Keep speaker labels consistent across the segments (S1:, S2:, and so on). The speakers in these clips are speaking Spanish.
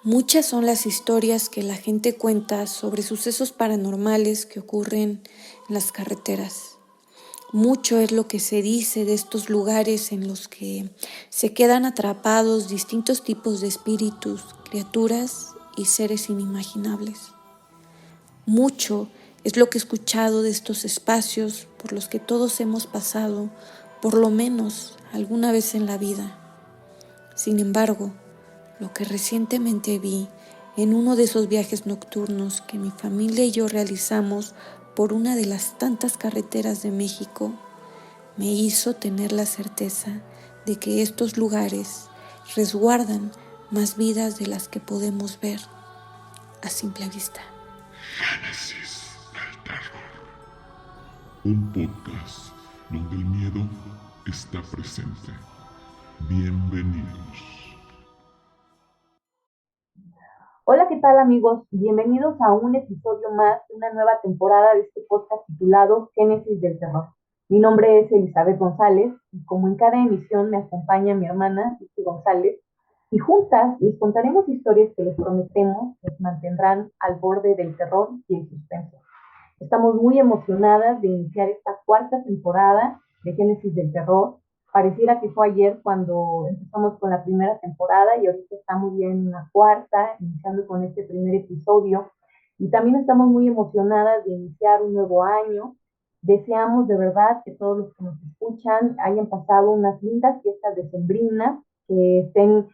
S1: Muchas son las historias que la gente cuenta sobre sucesos paranormales que ocurren en las carreteras. Mucho es lo que se dice de estos lugares en los que se quedan atrapados distintos tipos de espíritus, criaturas y seres inimaginables. Mucho es lo que he escuchado de estos espacios por los que todos hemos pasado, por lo menos alguna vez en la vida. Sin embargo, lo que recientemente vi en uno de esos viajes nocturnos que mi familia y yo realizamos por una de las tantas carreteras de México, me hizo tener la certeza de que estos lugares resguardan más vidas de las que podemos ver a simple vista.
S2: Génesis del Terror. Un podcast donde el miedo está presente. Bienvenidos.
S3: Hola, ¿qué tal amigos? Bienvenidos a un episodio más de una nueva temporada de este podcast titulado Génesis del Terror. Mi nombre es Elizabeth González y como en cada emisión me acompaña mi hermana, Vicky González, y juntas les contaremos historias que les prometemos les mantendrán al borde del terror y el suspenso. Estamos muy emocionadas de iniciar esta cuarta temporada de Génesis del Terror. Pareciera que fue ayer cuando empezamos con la primera temporada y ahorita estamos ya en la cuarta, iniciando con este primer episodio. Y también estamos muy emocionadas de iniciar un nuevo año. Deseamos de verdad que todos los que nos escuchan hayan pasado unas lindas fiestas decembrinas, que estén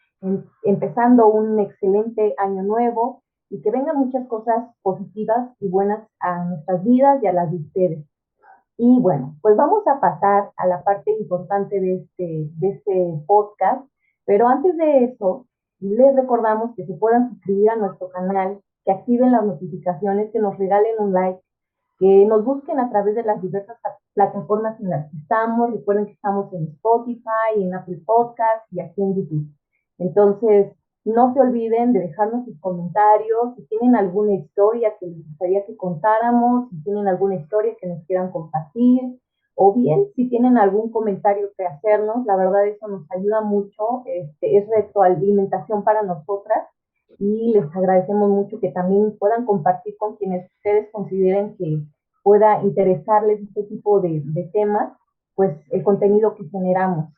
S3: empezando un excelente año nuevo y que vengan muchas cosas positivas y buenas a nuestras vidas y a las de ustedes. Y bueno, pues vamos a pasar a la parte importante de este podcast, pero antes de eso, les recordamos que se puedan suscribir a nuestro canal, que activen las notificaciones, que nos regalen un like, que nos busquen a través de las diversas plataformas en las que estamos. Recuerden que estamos en Spotify, en Apple Podcast y aquí en YouTube. Entonces, no se olviden de dejarnos sus comentarios, si tienen alguna historia que les gustaría que contáramos, si tienen alguna historia que nos quieran compartir, o bien si tienen algún comentario que hacernos. La verdad eso nos ayuda mucho, es retroalimentación para nosotras y les agradecemos mucho que también puedan compartir con quienes ustedes consideren que pueda interesarles este tipo de temas, pues el contenido que generamos.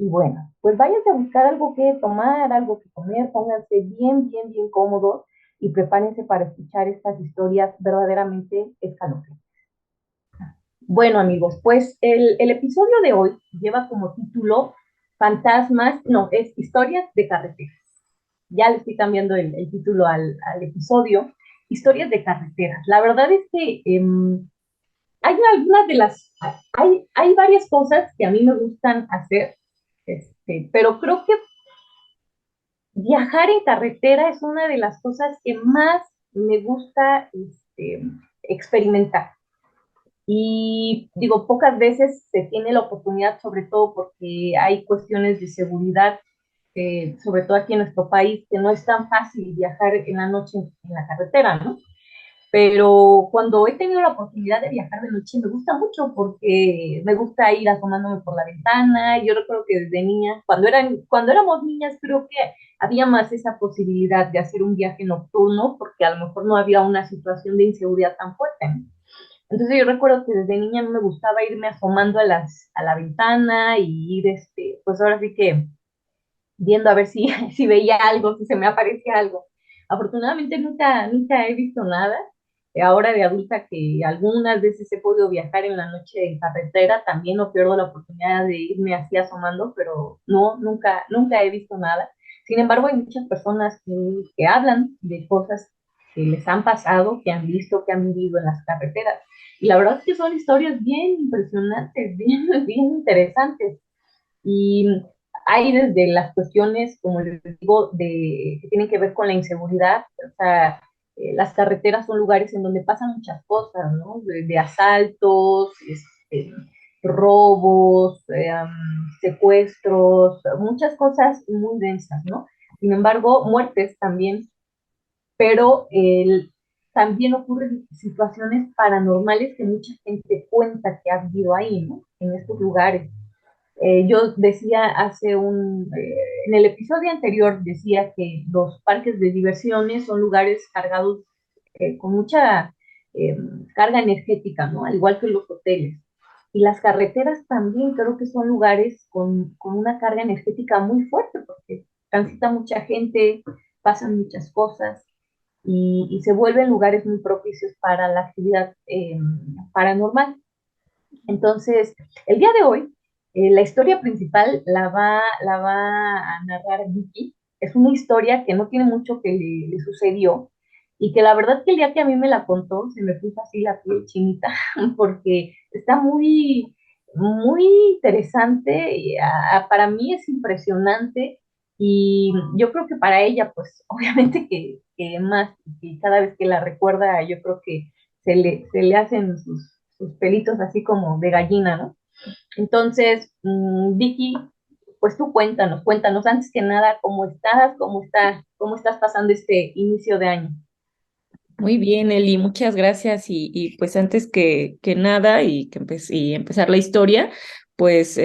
S3: Y bueno, pues váyanse a buscar algo que tomar, algo que comer, pónganse bien cómodos y prepárense para escuchar estas historias verdaderamente escalofriantes. Bueno, amigos, pues el episodio de hoy lleva como título Fantasmas, no, es Historias de Carreteras. Ya le estoy cambiando el título al episodio, Historias de Carreteras. La verdad es que hay algunas de las, hay varias cosas que a mí me gustan hacer, pero creo que viajar en carretera es una de las cosas que más me gusta experimentar. Y digo, pocas veces se tiene la oportunidad, sobre todo porque hay cuestiones de seguridad, sobre todo aquí en nuestro país, que no es tan fácil viajar en la noche en la carretera, ¿no? Pero cuando he tenido la oportunidad de viajar de noche me gusta mucho porque me gusta ir asomándome por la ventana. Yo recuerdo que desde niña, cuando éramos niñas, creo que había más esa posibilidad de hacer un viaje nocturno porque a lo mejor no había una situación de inseguridad tan fuerte, ¿no? Entonces yo recuerdo que desde niña me gustaba irme asomando a la ventana y ir, pues ahora sí que viendo a ver si, si veía algo, si se me aparecía algo. Afortunadamente nunca he visto nada. Ahora de adulta que algunas veces he podido viajar en la noche en carretera, también no pierdo la oportunidad de irme así asomando, pero no, nunca he visto nada. Sin embargo, hay muchas personas que hablan de cosas que les han pasado, que han visto, que han vivido en las carreteras. Y la verdad es que son historias bien impresionantes, bien interesantes. Y hay desde las cuestiones, como les digo, que tienen que ver con la inseguridad. O sea, las carreteras son lugares en donde pasan muchas cosas, ¿no? De asaltos, robos, secuestros, muchas cosas muy densas, ¿no? Sin embargo, muertes también, pero también ocurren situaciones paranormales que mucha gente cuenta que ha vivido ahí, ¿no? En estos lugares. Yo decía en el episodio anterior decía que los parques de diversiones son lugares cargados con mucha eh, carga energética, ¿no? Al igual que los hoteles. Y las carreteras también creo que son lugares con una carga energética muy fuerte porque transita mucha gente, pasan muchas cosas y se vuelven lugares muy propicios para la actividad paranormal. Entonces, el día de hoy, la historia principal la va a narrar Vicky. Es una historia que no tiene mucho que le sucedió y que la verdad que el día que a mí me la contó se me puso así la piel chinita porque está muy, muy interesante. Y, para mí es impresionante y yo creo que para ella, pues obviamente que más, que cada vez que la recuerda, yo creo que se le hacen sus pelitos así como de gallina, ¿no? Entonces, Vicky, pues tú cuéntanos antes que nada cómo estás, cómo estás pasando este inicio de año.
S4: Muy bien, Eli, muchas gracias. Pues antes que nada y empezar la historia, pues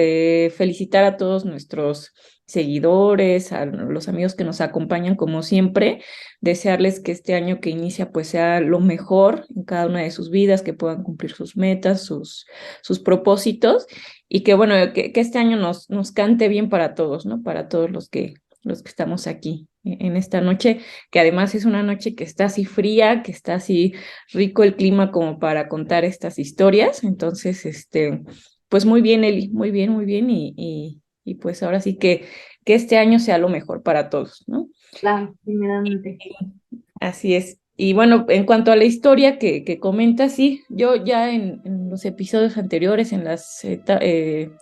S4: felicitar a todos nuestros seguidores, a los amigos que nos acompañan como siempre, desearles que este año que inicia pues sea lo mejor en cada una de sus vidas, que puedan cumplir sus metas, sus propósitos y que bueno, que este año nos cante bien para todos, ¿no? Para todos los que estamos aquí en esta noche, que además es una noche que está así fría, que está así rico el clima como para contar estas historias. Entonces, pues muy bien, Eli, muy bien, y pues ahora sí que este año sea lo mejor para todos, ¿no?
S3: Claro, primeramente.
S4: Así es. Y bueno, en cuanto a la historia que comenta, sí, yo ya en los episodios anteriores, en las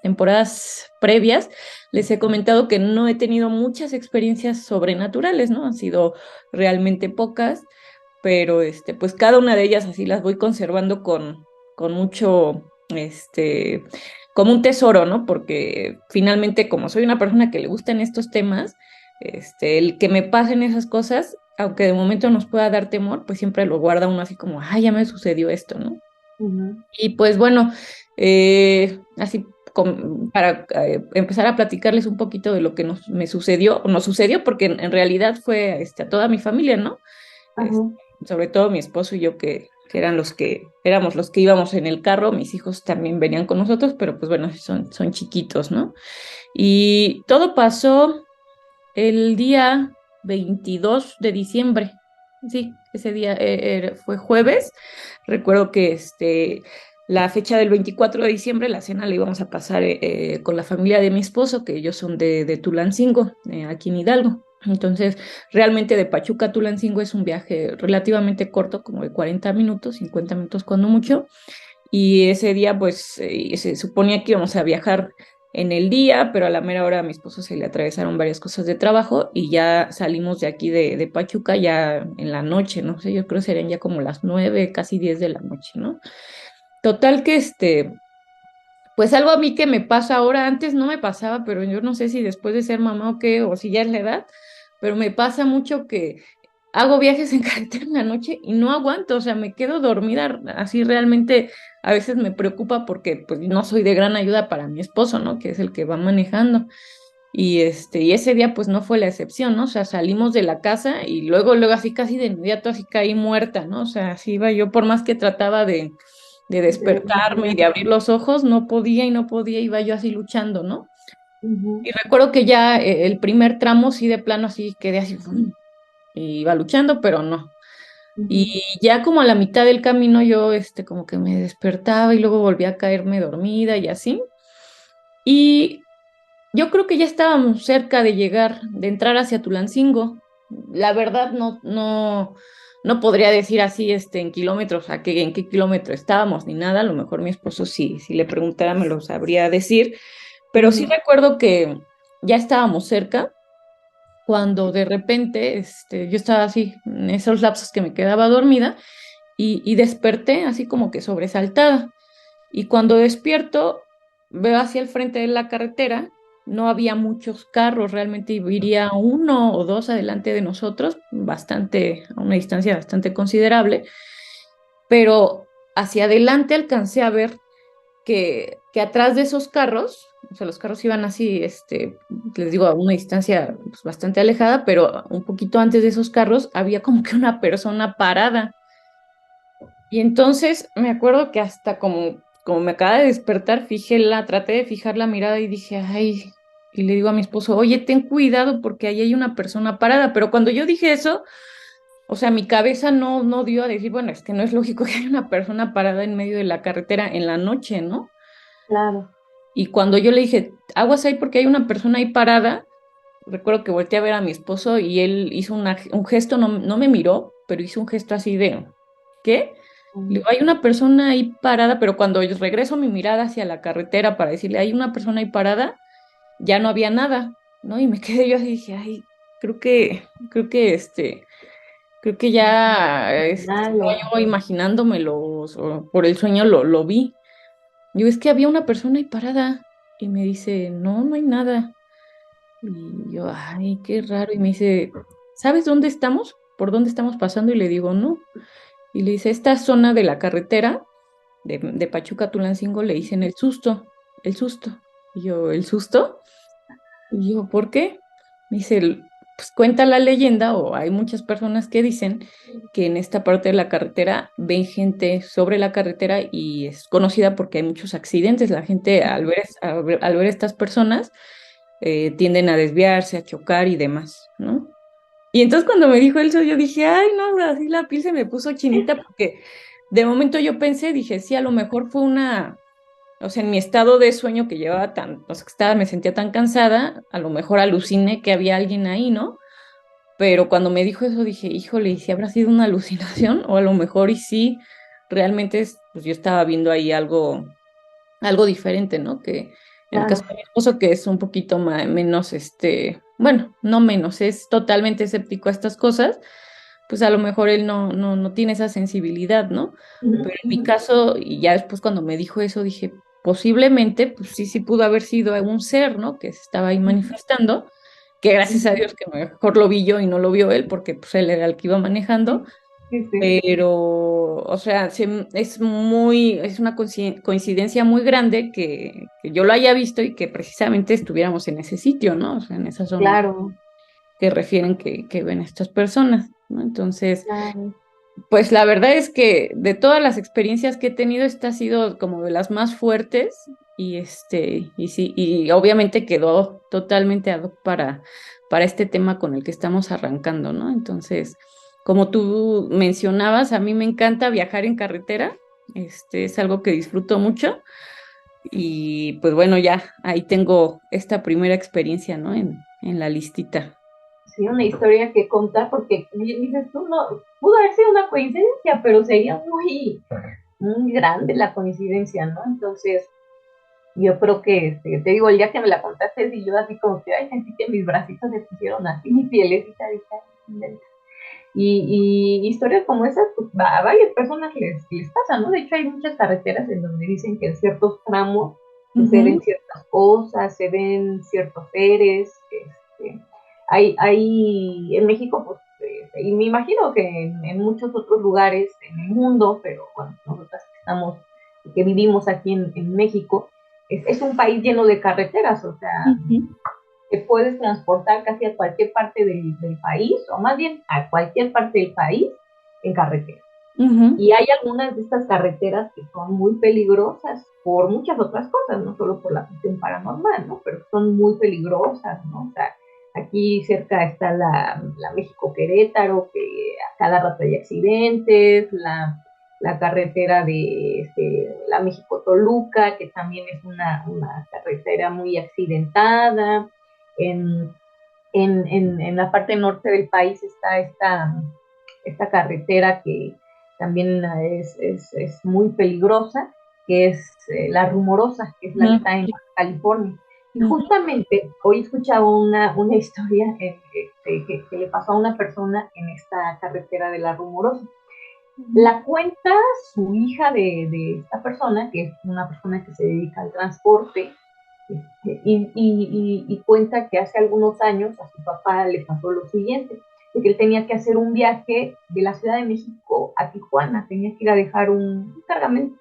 S4: temporadas previas, les he comentado que no he tenido muchas experiencias sobrenaturales, ¿no? Han sido realmente pocas, pero pues cada una de ellas así las voy conservando con mucho, como un tesoro, ¿no? Porque finalmente, como soy una persona que le gustan estos temas, el que me pasen esas cosas, aunque de momento nos pueda dar temor, pues siempre lo guarda uno así como, ay, ya me sucedió esto, ¿no?
S3: Ujú,
S4: Y pues bueno, así para empezar a platicarles un poquito de lo que me sucedió, o nos sucedió, porque en realidad fue a toda mi familia, ¿no? Es-
S3: ajá,
S4: Sobre todo mi esposo y yo, que éramos los que íbamos en el carro, mis hijos también venían con nosotros, pero pues bueno, son chiquitos, ¿no? Y todo pasó el día 22 de diciembre. Sí, ese día fue jueves. Recuerdo que la fecha del 24 de diciembre, la cena la íbamos a pasar con la familia de mi esposo, que ellos son de Tulancingo, aquí en Hidalgo. Entonces, realmente de Pachuca a Tulancingo es un viaje relativamente corto, como de 40 minutos, 50 minutos cuando mucho. Y ese día, pues, se suponía que íbamos a viajar en el día, pero a la mera hora a mi esposo se le atravesaron varias cosas de trabajo y ya salimos de aquí de Pachuca ya en la noche, no sé, yo creo que serían ya como las 9, casi 10 de la noche, ¿no? Total que pues algo a mí que me pasa ahora, antes no me pasaba, pero yo no sé si después de ser mamá o qué, o si ya es la edad, pero me pasa mucho que hago viajes en carretera en la noche y no aguanto, o sea, me quedo dormida, así realmente a veces me preocupa porque pues no soy de gran ayuda para mi esposo, ¿no? Que es el que va manejando. Y ese día pues no fue la excepción, ¿no? O sea, salimos de la casa y luego así casi de inmediato así caí muerta, ¿no? O sea, así iba yo por más que trataba de despertarme y de abrir los ojos, no podía y no podía, iba yo así luchando, ¿no?
S3: ujú,
S4: Y recuerdo que ya el primer tramo sí de plano así quedé así, ¡fum! Y iba luchando, pero no. Y
S3: ujú,
S4: ya como a la mitad del camino yo como que me despertaba y luego volví a caerme dormida y así. Y yo creo que ya estábamos cerca de llegar, de entrar hacia Tulancingo. La verdad no podría decir así en kilómetros, en qué kilómetro estábamos ni nada. A lo mejor mi esposo sí, si le preguntara me lo sabría decir. Pero sí
S3: ujú,
S4: recuerdo que ya estábamos cerca cuando de repente yo estaba así, en esos lapsos que me quedaba dormida y desperté así como que sobresaltada. Y cuando despierto, veo hacia el frente de la carretera, no había muchos carros, realmente iría uno o dos adelante de nosotros, a una distancia bastante considerable, pero hacia adelante alcancé a ver que que atrás de esos carros, o sea, los carros iban así, les digo, a una distancia pues, bastante alejada, pero un poquito antes de esos carros había como que una persona parada. Y entonces me acuerdo que hasta como me acaba de despertar, traté de fijar la mirada y dije, ay, y le digo a mi esposo, oye, ten cuidado porque ahí hay una persona parada. Pero cuando yo dije eso, o sea, mi cabeza no dio a decir, bueno, es que no es lógico que haya una persona parada en medio de la carretera en la noche, ¿no?
S3: Claro.
S4: Y cuando yo le dije, aguas ahí porque hay una persona ahí parada, recuerdo que volteé a ver a mi esposo y él hizo un gesto, no me miró, pero hizo un gesto así de, ¿qué? Le digo, hay una persona ahí parada, pero cuando yo regreso mi mirada hacia la carretera para decirle, hay una persona ahí parada, ya no había nada, ¿no? Y me quedé yo así, dije, ay, creo que creo que ya estaba
S3: Malo.
S4: yo imaginándomelo, o por el sueño lo vi. Yo, es que había una persona ahí parada. Y me dice, no hay nada. Y yo, ay, qué raro. Y me dice, ¿sabes dónde estamos? ¿Por dónde estamos pasando? Y le digo, no. Y le dice, esta zona de la carretera de Pachuca a Tulancingo le dicen el susto. Y yo, ¿el susto? Y yo, ¿por qué? Me dice, pues cuenta la leyenda, o hay muchas personas que dicen que en esta parte de la carretera ven gente sobre la carretera y es conocida porque hay muchos accidentes. La gente al ver estas personas tienden a desviarse, a chocar y demás, ¿no? Y entonces cuando me dijo eso, yo dije, ay, no, así la piel se me puso chinita porque de momento yo pensé, dije, sí, a lo mejor fue o sea, en mi estado de sueño que llevaba o sea, que me sentía tan cansada, a lo mejor aluciné que había alguien ahí, ¿no? Pero cuando me dijo eso dije, híjole, ¿y si habrá sido una alucinación? O a lo mejor y sí, realmente pues yo estaba viendo ahí algo diferente, ¿no? Que en el caso
S3: Claro.
S4: de mi esposo, que es un poquito menos, bueno, no menos, es totalmente escéptico a estas cosas, pues a lo mejor él no tiene esa sensibilidad, ¿no?
S3: Ujú,
S4: Pero en mi
S3: ujú.
S4: caso, y ya después cuando me dijo eso, dije, posiblemente, pues sí pudo haber sido un ser, ¿no? Que se estaba ahí manifestando, que gracias a
S3: Ujú.
S4: Dios que mejor lo vi yo y no lo vio él, porque pues él era el que iba manejando,
S3: Sí, sí.
S4: pero, o sea, es una coincidencia muy grande que yo lo haya visto y que precisamente estuviéramos en ese sitio, ¿no? O sea, en esa zona
S3: Claro,
S4: que refieren que ven estas personas, ¿no? Entonces,
S3: claro.
S4: pues la verdad es que de todas las experiencias que he tenido, esta ha sido como de las más fuertes y sí, y obviamente quedó totalmente ad hoc para este tema con el que estamos arrancando, ¿no? Entonces, como tú mencionabas, a mí me encanta viajar en carretera, es algo que disfruto mucho y pues bueno, ya ahí tengo esta primera experiencia, ¿no? En la listita.
S3: Sí, una historia que contar porque dices tú, no, pudo haber sido una coincidencia, pero sería muy grande la coincidencia, ¿no? Entonces, yo creo que, te digo, el día que me la contaste, y yo así como que, ay, sentí que mis bracitos se pusieron así, mi pielecita, y historias como esas, pues a varias personas les pasa, ¿no? De hecho, hay muchas carreteras en donde dicen que en ciertos tramos pues, se ven
S4: Ujú,
S3: ciertas cosas, se ven ciertos seres, en México, pues, y me imagino que en muchos otros lugares en el mundo, pero bueno, nosotros que vivimos aquí en México, es un país lleno de carreteras, o sea,
S4: ujú,
S3: te puedes transportar casi a cualquier parte del país, o más bien a cualquier parte del país en carretera.
S4: ujú.
S3: Y hay algunas de estas carreteras que son muy peligrosas por muchas otras cosas, no solo por la cuestión paranormal, ¿no? Pero son muy peligrosas, ¿no? O sea, aquí cerca está la México Querétaro, que a cada rato hay accidentes, la carretera de la México Toluca, que también es una carretera muy accidentada. En, en la parte norte del país está esta carretera que también es muy peligrosa, que es la Rumorosa, que es la que
S4: Ujú,
S3: está en
S4: sí,
S3: California. Y
S4: ujú,
S3: justamente hoy escuchaba una historia que le pasó a una persona en esta carretera de la Rumorosa.
S4: ujú,
S3: La cuenta su hija de esta persona, que es una persona que se dedica al transporte, y cuenta que hace algunos años a su papá le pasó lo siguiente, de que él tenía que hacer un viaje de la Ciudad de México a Tijuana, tenía que ir a dejar un cargamento.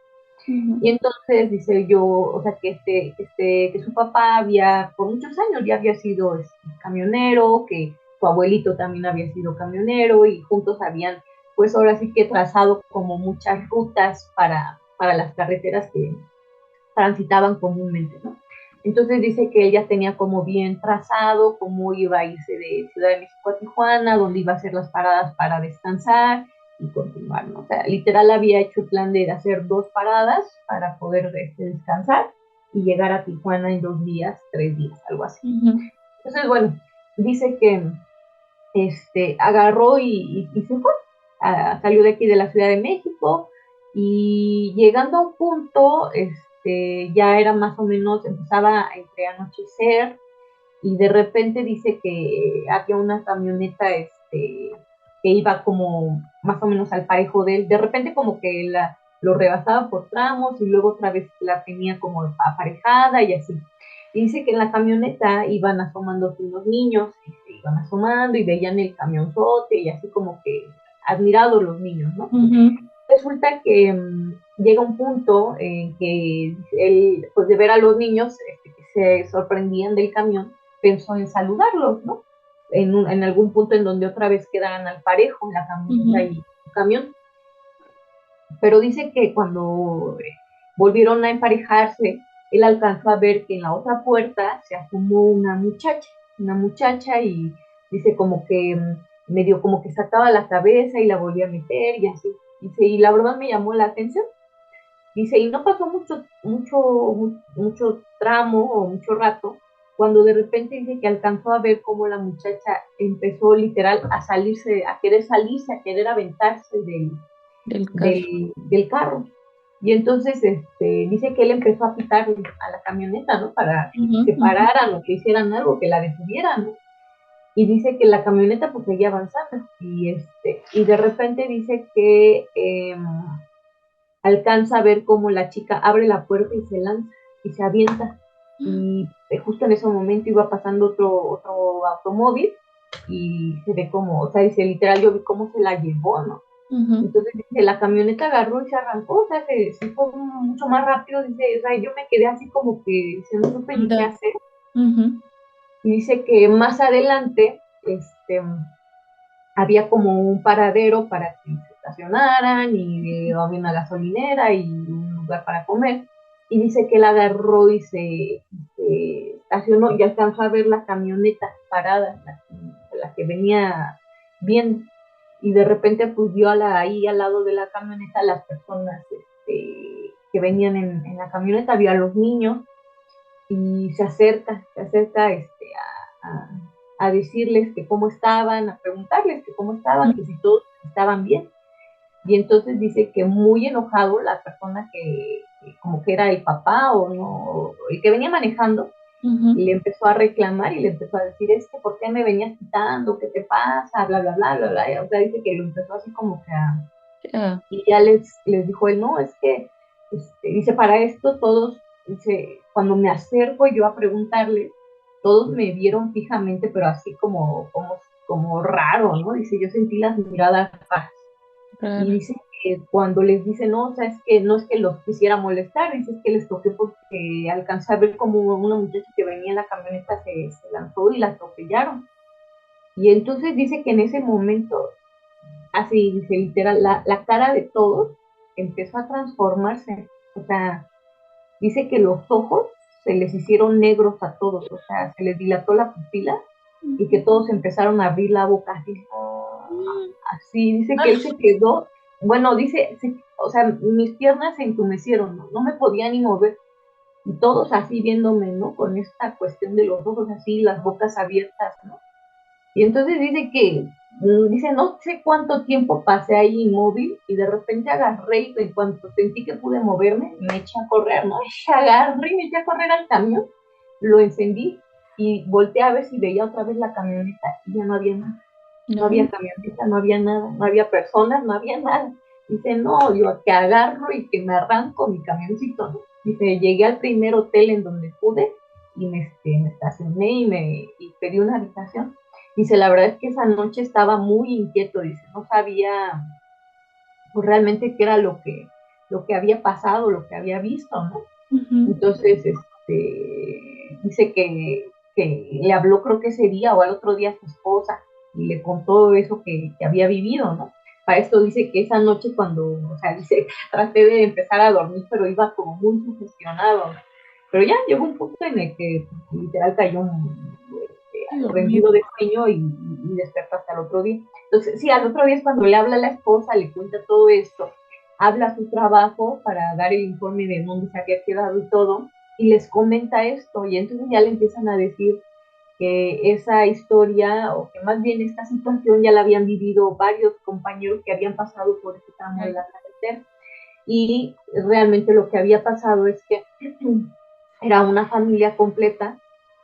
S3: Y entonces dice yo, o sea, que su papá había, por muchos años ya había sido camionero, que su abuelito también había sido camionero y juntos habían, pues ahora sí que trazado como muchas rutas para las carreteras que transitaban comúnmente, ¿no? Entonces dice que ella tenía como bien trazado cómo iba a irse de Ciudad de México a Tijuana, dónde iba a hacer las paradas para descansar y continuar, ¿no? O sea, literal había hecho el plan de hacer 2 paradas para poder descansar y llegar a Tijuana en 2 días, 3 días, algo así. Entonces, bueno, dice que agarró y se fue, salió de aquí de la Ciudad de México y llegando a un punto, ya era más o menos, empezaba a entre anochecer y de repente dice que había una camioneta que iba como más o menos al parejo de él, de repente como que lo rebasaba por tramos y luego otra vez la tenía como aparejada y así. Y dice que en la camioneta iban asomándose unos niños, y se iban asomando y veían el camionzote y así como que admirados los niños, ¿no? Resulta que llega un punto en que él, pues de ver a los niños que se sorprendían del camión, pensó en saludarlos, ¿no? En algún punto en donde otra vez quedaran al parejo la camioneta y el camión. Pero dice que cuando volvieron a emparejarse, él alcanzó a ver que en la otra puerta se asomó una muchacha y dice como que medio como que sacaba la cabeza y la volvía a meter y así. Dice, y la verdad me llamó la atención. Dice, y no pasó mucho tramo o mucho rato, cuando de repente dice que alcanzó a ver cómo la muchacha empezó literal a querer salirse, a querer aventarse
S4: Del carro.
S3: del carro. Y entonces dice que él empezó a pitar a la camioneta, ¿no? Para que se pararan o que hicieran algo, que la detuvieran, ¿no? Y dice que la camioneta pues seguía avanzando y de repente dice que alcanza a ver cómo la chica abre la puerta y se lanza y se avienta. Y justo en ese momento iba pasando otro automóvil y se ve como, o sea, dice literal, yo vi cómo se la llevó, ¿no? Entonces dice, la camioneta agarró y se arrancó, o sea, se fue mucho más rápido, dice, o sea, yo me quedé así como que se no supe ni qué hacer. Y dice que más adelante, había como un paradero para que se estacionaran y había una gasolinera y un lugar para comer. Y dice que él agarró y se estacionó y alcanzó a ver la camioneta parada, la que venía bien. Y de repente pues vio ahí al lado de la camioneta las personas que venían en la camioneta, vio a los niños y se acerca a decirles que cómo estaban, a preguntarles que cómo estaban, que si todos estaban bien. Y entonces dice que muy enojado la persona que como que era el papá o no, el que venía manejando, le empezó a reclamar y le empezó a decir, ¿por qué me venías quitando? ¿Qué te pasa? Bla, bla, bla, bla, bla. O sea, dice que lo empezó así como que y ya les dijo él, no, es que, dice, para esto todos, dice, cuando me acerco yo a preguntarles, todos me vieron fijamente, pero así como raro, ¿no? Dice, yo sentí las miradas raras. Y dice que cuando les dice, no, o sea, es que no es que los quisiera molestar, dice, es que les toqué porque alcancé a ver como una muchacha que venía en la camioneta se lanzó y la atropellaron. Y entonces dice que en ese momento, así dice literal, la cara de todos empezó a transformarse. O sea, dice que los ojos se les hicieron negros a todos, o sea, se les dilató la pupila y que todos empezaron a abrir la boca así, dice que él se quedó, bueno, dice, o sea, mis piernas se entumecieron, ¿no? No me podía ni mover, y todos así viéndome, ¿no? Con esta cuestión de los ojos así, las bocas abiertas, ¿no? Y entonces dice, no sé cuánto tiempo pasé ahí inmóvil y de repente agarré y en cuanto sentí que pude moverme, me eché a correr, ¿no? Agarré y me eché a correr al camión, lo encendí y volteé a ver si veía otra vez la camioneta y ya no había nada. No había camioneta, no había nada, no había personas, no había nada. Dice, no, yo que agarro y que me arranco mi camioncito, ¿no? Dice, llegué al primer hotel en donde pude y me estacioné y pedí una habitación. Dice, la verdad es que esa noche estaba muy inquieto, dice, no sabía pues, realmente qué era lo que había pasado, lo que había visto, ¿no?
S4: Ujú.
S3: Entonces, dice que le habló creo que ese día o al otro día a su esposa y le contó eso que había vivido, ¿no? Para esto dice que esa noche cuando, o sea, dice, traté de empezar a dormir, pero iba como muy sugestionado, ¿no? Pero ya llegó un punto en el que literal cayó
S4: Y dormir.
S3: rendido de sueño y despertó hasta el otro día. Entonces, sí, al otro día es cuando le habla a la esposa, le cuenta todo esto, habla su trabajo para dar el informe de dónde se había quedado y todo, y les comenta esto, y entonces ya le empiezan a decir que esa historia, o que más bien esta situación ya la habían vivido varios compañeros que habían pasado por este tramo de la carretera, y realmente lo que había pasado es que era una familia completa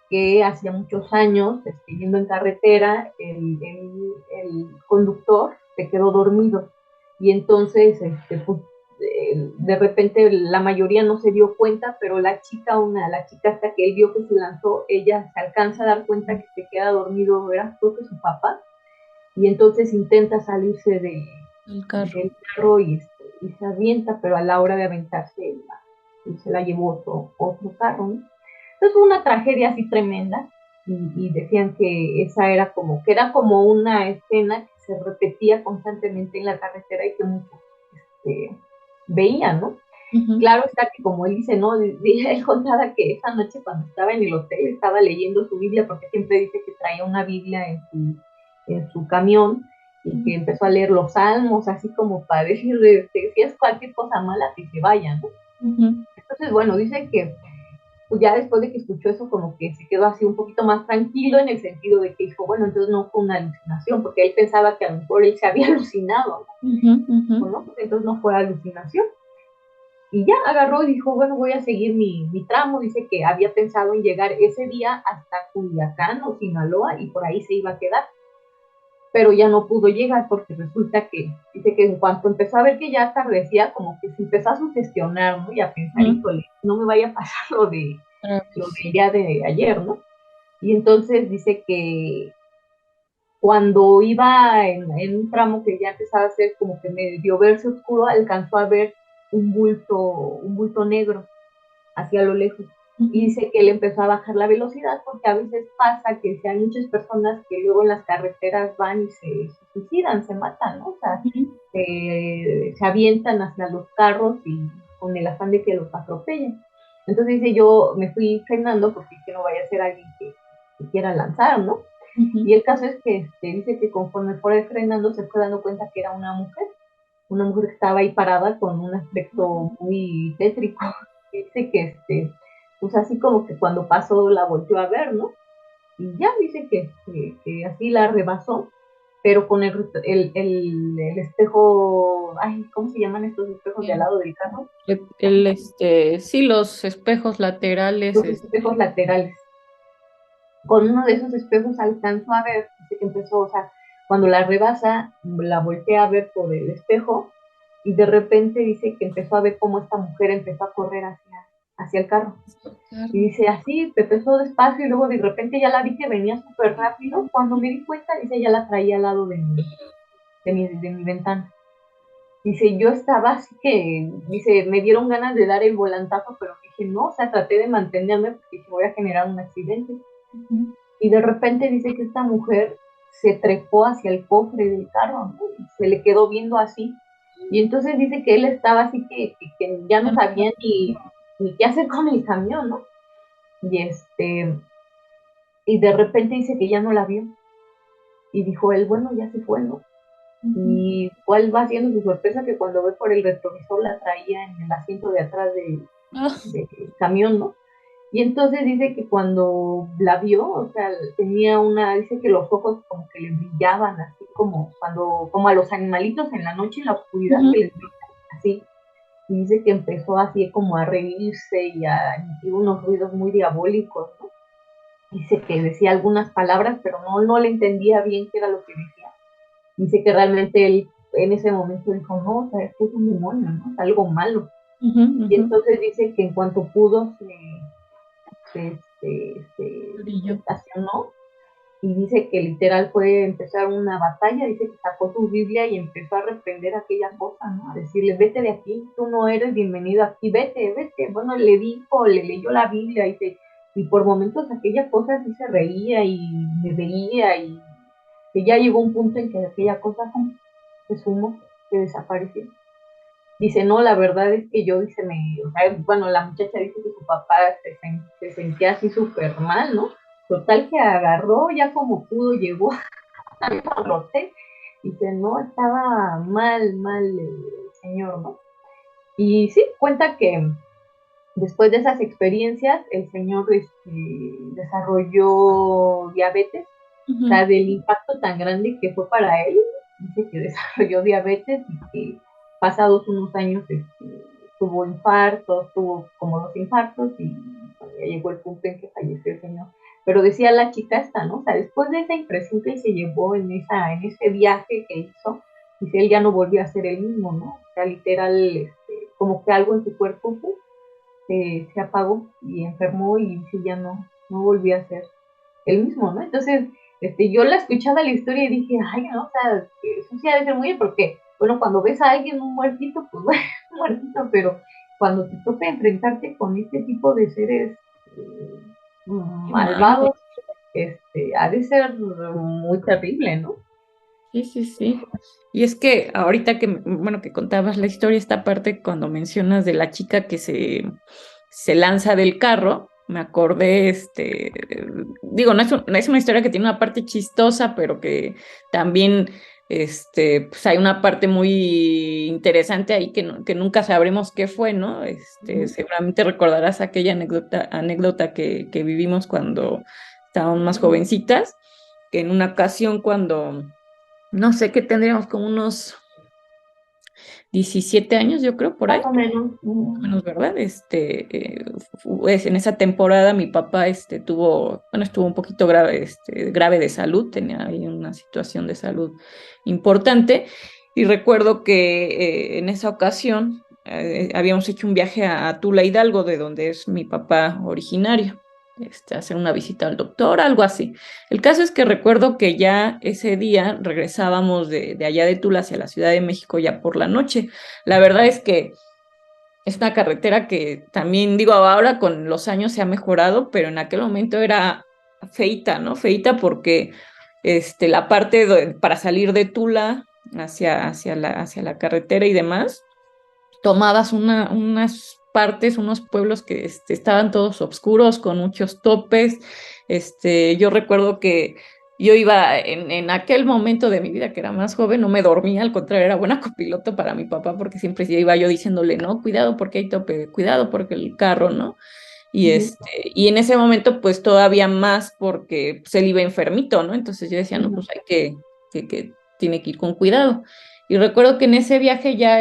S3: que hacía muchos años, yendo en carretera, el conductor se quedó dormido y entonces pues, de repente la mayoría no se dio cuenta, pero la chica hasta que él vio que se lanzó, ella se alcanza a dar cuenta que se queda dormido, era creo que su papá, y entonces intenta salirse
S4: El carro.
S3: del carro y se avienta, pero a la hora de aventarse y se la llevó otro carro, ¿no? Entonces fue una tragedia así tremenda y decían que esa era como una escena que se repetía constantemente en la carretera y que muchos veían, ¿no?
S4: Ujú.
S3: Claro está que como él dice, ¿no? Él contaba que esa noche cuando estaba en el hotel estaba leyendo su Biblia, porque siempre dice que traía una Biblia en su camión y que empezó a leer los salmos, así como para decirle, si es cualquier cosa mala, que se vaya, ¿no?
S4: Ujú.
S3: Entonces, bueno, dice que pues ya después de que escuchó eso, como que se quedó así un poquito más tranquilo en el sentido de que dijo, bueno, entonces no fue una alucinación, porque él pensaba que a lo mejor él se había alucinado,
S4: Ujú. Ujú.
S3: ¿no? Bueno, pues entonces no fue alucinación. Y ya agarró y dijo, bueno, voy a seguir mi tramo. Dice que había pensado en llegar ese día hasta Culiacán o Sinaloa y por ahí se iba a quedar, pero ya no pudo llegar porque resulta que, dice que en cuanto empezó a ver que ya atardecía, como que se empezó a sugestionar, ¿no? Y a pensar,
S4: Ujú.
S3: híjole, no me vaya a pasar
S4: Otra
S3: lo
S4: vez.
S3: del día de ayer, ¿no? Y entonces dice que cuando iba en un tramo que ya empezaba a ser como que medio verse oscuro, alcanzó a ver un bulto negro hacia lo lejos. Y
S4: Ujú.
S3: dice que él empezó a bajar la velocidad porque a veces pasa que hay muchas personas que luego en las carreteras van y se suicidan, se matan, ¿no? O sea,
S4: Ujú.
S3: se avientan hacia los carros y con el afán de que los atropellen. Entonces dice, yo me fui frenando porque que no vaya a ser alguien que quiera lanzar, ¿no?
S4: Ujú.
S3: Y el caso es que dice que conforme fue frenando se fue dando cuenta que era una mujer que estaba ahí parada con un aspecto muy tétrico. Dice que pues así como que cuando pasó la volteó a ver, ¿no? Y ya dice que así la rebasó, pero con el espejo, ay, ¿cómo se llaman estos espejos de al lado del carro?
S4: Sí, los espejos laterales,
S3: Los espejos laterales. Con uno de esos espejos alcanzó a ver, dice que empezó, o sea, cuando la rebasa, la voltea a ver por el espejo y de repente dice que empezó a ver cómo esta mujer empezó a correr hacia el carro. Y
S4: carro.
S3: dice, así, empezó despacio y luego de repente ya la vi que venía súper rápido. Cuando me di cuenta, dice, ya la traía al lado de mi ventana. Dice, yo estaba así que, dice, me dieron ganas de dar el volantazo, pero dije, no, o sea, traté de mantenerme porque dije, voy a generar un accidente.
S4: Ujú.
S3: Y de repente dice que esta mujer se trepó hacia el cofre del carro, ¿no? Y se le quedó viendo así. Y entonces dice que él estaba así que ya no sabía ni qué hacer con el camión, ¿no? Y y de repente dice que ya no la vio. Y dijo él, bueno, ya se fue, ¿no?
S4: Ujú.
S3: Y cuál va siendo su sorpresa que cuando ve por el retrovisor la traía en el asiento de atrás
S4: Ah.
S3: del camión, ¿no? Y entonces dice que cuando la vio, o sea, dice que los ojos como que le brillaban, así como a los animalitos en la noche, en la oscuridad,
S4: Ujú.
S3: que les brillan así. Y dice que empezó así como a reírse y a emitir unos ruidos muy diabólicos, ¿no? Dice que decía algunas palabras, pero no le entendía bien qué era lo que decía. Dice que realmente él en ese momento dijo, no, o sea, esto es un demonio, ¿no? Es algo malo.
S4: Ujú.
S3: Y
S4: Ujú.
S3: entonces dice que en cuanto pudo se
S4: Brillo.
S3: estacionó y dice que literal fue empezar una batalla, dice que sacó su Biblia y empezó a reprender aquella cosa, ¿no? A decirle, vete de aquí, tú no eres bienvenido aquí, vete, vete. Bueno, le dijo, le leyó la Biblia, y por momentos aquella cosa sí se reía y me veía, y que ya llegó un punto en que aquella cosa se sumó, se desapareció. Dice, no, la verdad es que yo, dice, o sea, bueno, la muchacha dice que su papá se sentía así súper mal, ¿no? Total que agarró, ya como pudo, llegó al hotel, dice, no, estaba mal, mal el señor, ¿no? Y sí, cuenta que después de esas experiencias, el señor desarrolló diabetes, o sea, del impacto tan grande que fue para él, dice que desarrolló diabetes y que pasados unos años tuvo infartos, tuvo como 2 infartos y bueno, ya llegó el punto en que falleció el señor. Pero decía la chica esta, ¿no? O sea, después de esa impresión que él se llevó en ese viaje que hizo, dice, él ya no volvió a ser el mismo, ¿no? O sea, literal, como que algo en su cuerpo se apagó y enfermó y sí, ya no volvió a ser el mismo, ¿no? Entonces, yo la escuchaba la historia y dije, ay, no, o sea, eso sí ha de ser muy bien, porque, bueno, cuando ves a alguien un muertito, pues bueno, un muertito, pero cuando te toca enfrentarte con este tipo de seres malvados, ha de ser muy terrible, ¿no?
S4: Sí, sí, sí. Y es que ahorita que, bueno, que contabas la historia, esta parte cuando mencionas de la chica que se lanza del carro, me acordé, digo, no es una historia que tiene una parte chistosa, pero que también, pues hay una parte muy interesante ahí que nunca sabremos qué fue, ¿no? Seguramente recordarás aquella anécdota que vivimos cuando estábamos más jovencitas, que en una ocasión cuando no sé qué tendríamos como unos 17 años, yo creo, por ahí,
S3: Más o menos.
S4: menos, ¿verdad? Pues, en esa temporada mi papá estuvo un poquito grave, grave de salud, tenía ahí una situación de salud importante, y recuerdo que en esa ocasión habíamos hecho un viaje a Tula Hidalgo, de donde es mi papá originario. Hacer una visita al doctor, algo así. El caso es que recuerdo que ya ese día regresábamos de allá de Tula hacia la Ciudad de México ya por la noche. La verdad es que es una carretera que también, digo, ahora con los años se ha mejorado, pero en aquel momento era feita, ¿no? Feita porque la parte para salir de Tula hacia la carretera y demás, tomabas unas partes, unos pueblos que estaban todos oscuros, con muchos topes. Yo recuerdo que yo iba en aquel momento de mi vida que era más joven, no me dormía, al contrario, era buena copiloto para mi papá, porque siempre iba yo diciéndole, no, cuidado porque hay tope, cuidado porque el carro, ¿no? Y,
S3: Uh-huh.
S4: y en ese momento, pues todavía más porque pues, él iba enfermito, ¿no? Entonces yo decía, no,
S3: Uh-huh.
S4: pues hay que tiene que ir con cuidado. Y recuerdo que en ese viaje ya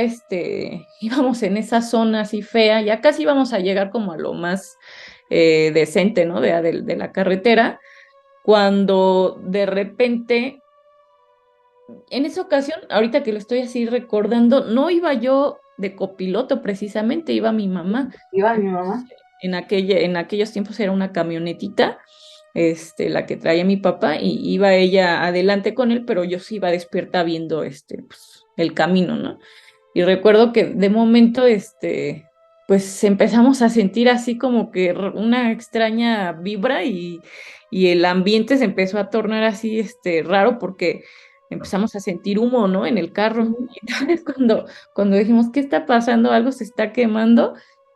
S4: íbamos en esa zona así fea, ya casi íbamos a llegar como a lo más decente, ¿no? De la carretera, cuando de repente, en esa ocasión, ahorita que lo estoy así recordando, no iba yo de copiloto precisamente, iba mi mamá.
S3: Iba mi mamá.
S4: En aquellos tiempos era una camionetita, la que traía mi papá, y iba ella adelante con él, pero yo sí iba despierta viendo pues, el camino, ¿no? Y recuerdo que de momento, pues empezamos a sentir así como que una extraña vibra y el ambiente se empezó a tornar así, raro porque empezamos a sentir humo, ¿no? En el carro.
S3: Uh-huh.
S4: Y entonces cuando dijimos, ¿qué está pasando? Algo se está quemando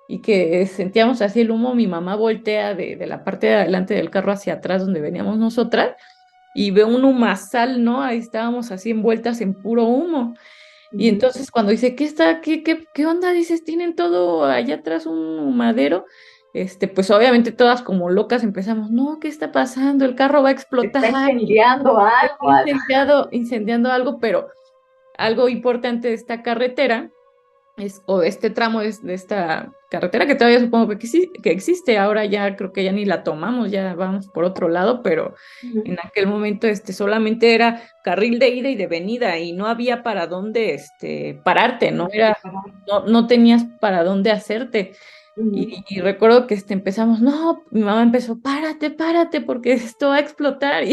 S4: y que sentíamos así el humo, mi mamá voltea de la parte de adelante del carro hacia atrás donde veníamos nosotras y ve un humazal, ¿no? Ahí estábamos así envueltas en puro humo. Y
S3: Uh-huh.
S4: entonces cuando dice, ¿qué onda? Dices, tienen todo allá atrás un madero. Pues obviamente todas como locas empezamos, no, ¿qué está pasando? El carro va a explotar,
S3: Está incendiando
S4: está
S3: algo, algo.
S4: incendiando algo, pero algo importante de esta carretera o de este tramo de esta carretera que todavía supongo que existe, ahora ya creo que ya ni la tomamos, ya vamos por otro lado, pero
S3: Uh-huh.
S4: en aquel momento solamente era carril de ida y de venida y no había para dónde pararte, no tenías para dónde hacerte.
S3: Uh-huh.
S4: Y recuerdo que empezamos, no, mi mamá empezó, párate, párate, porque esto va a explotar.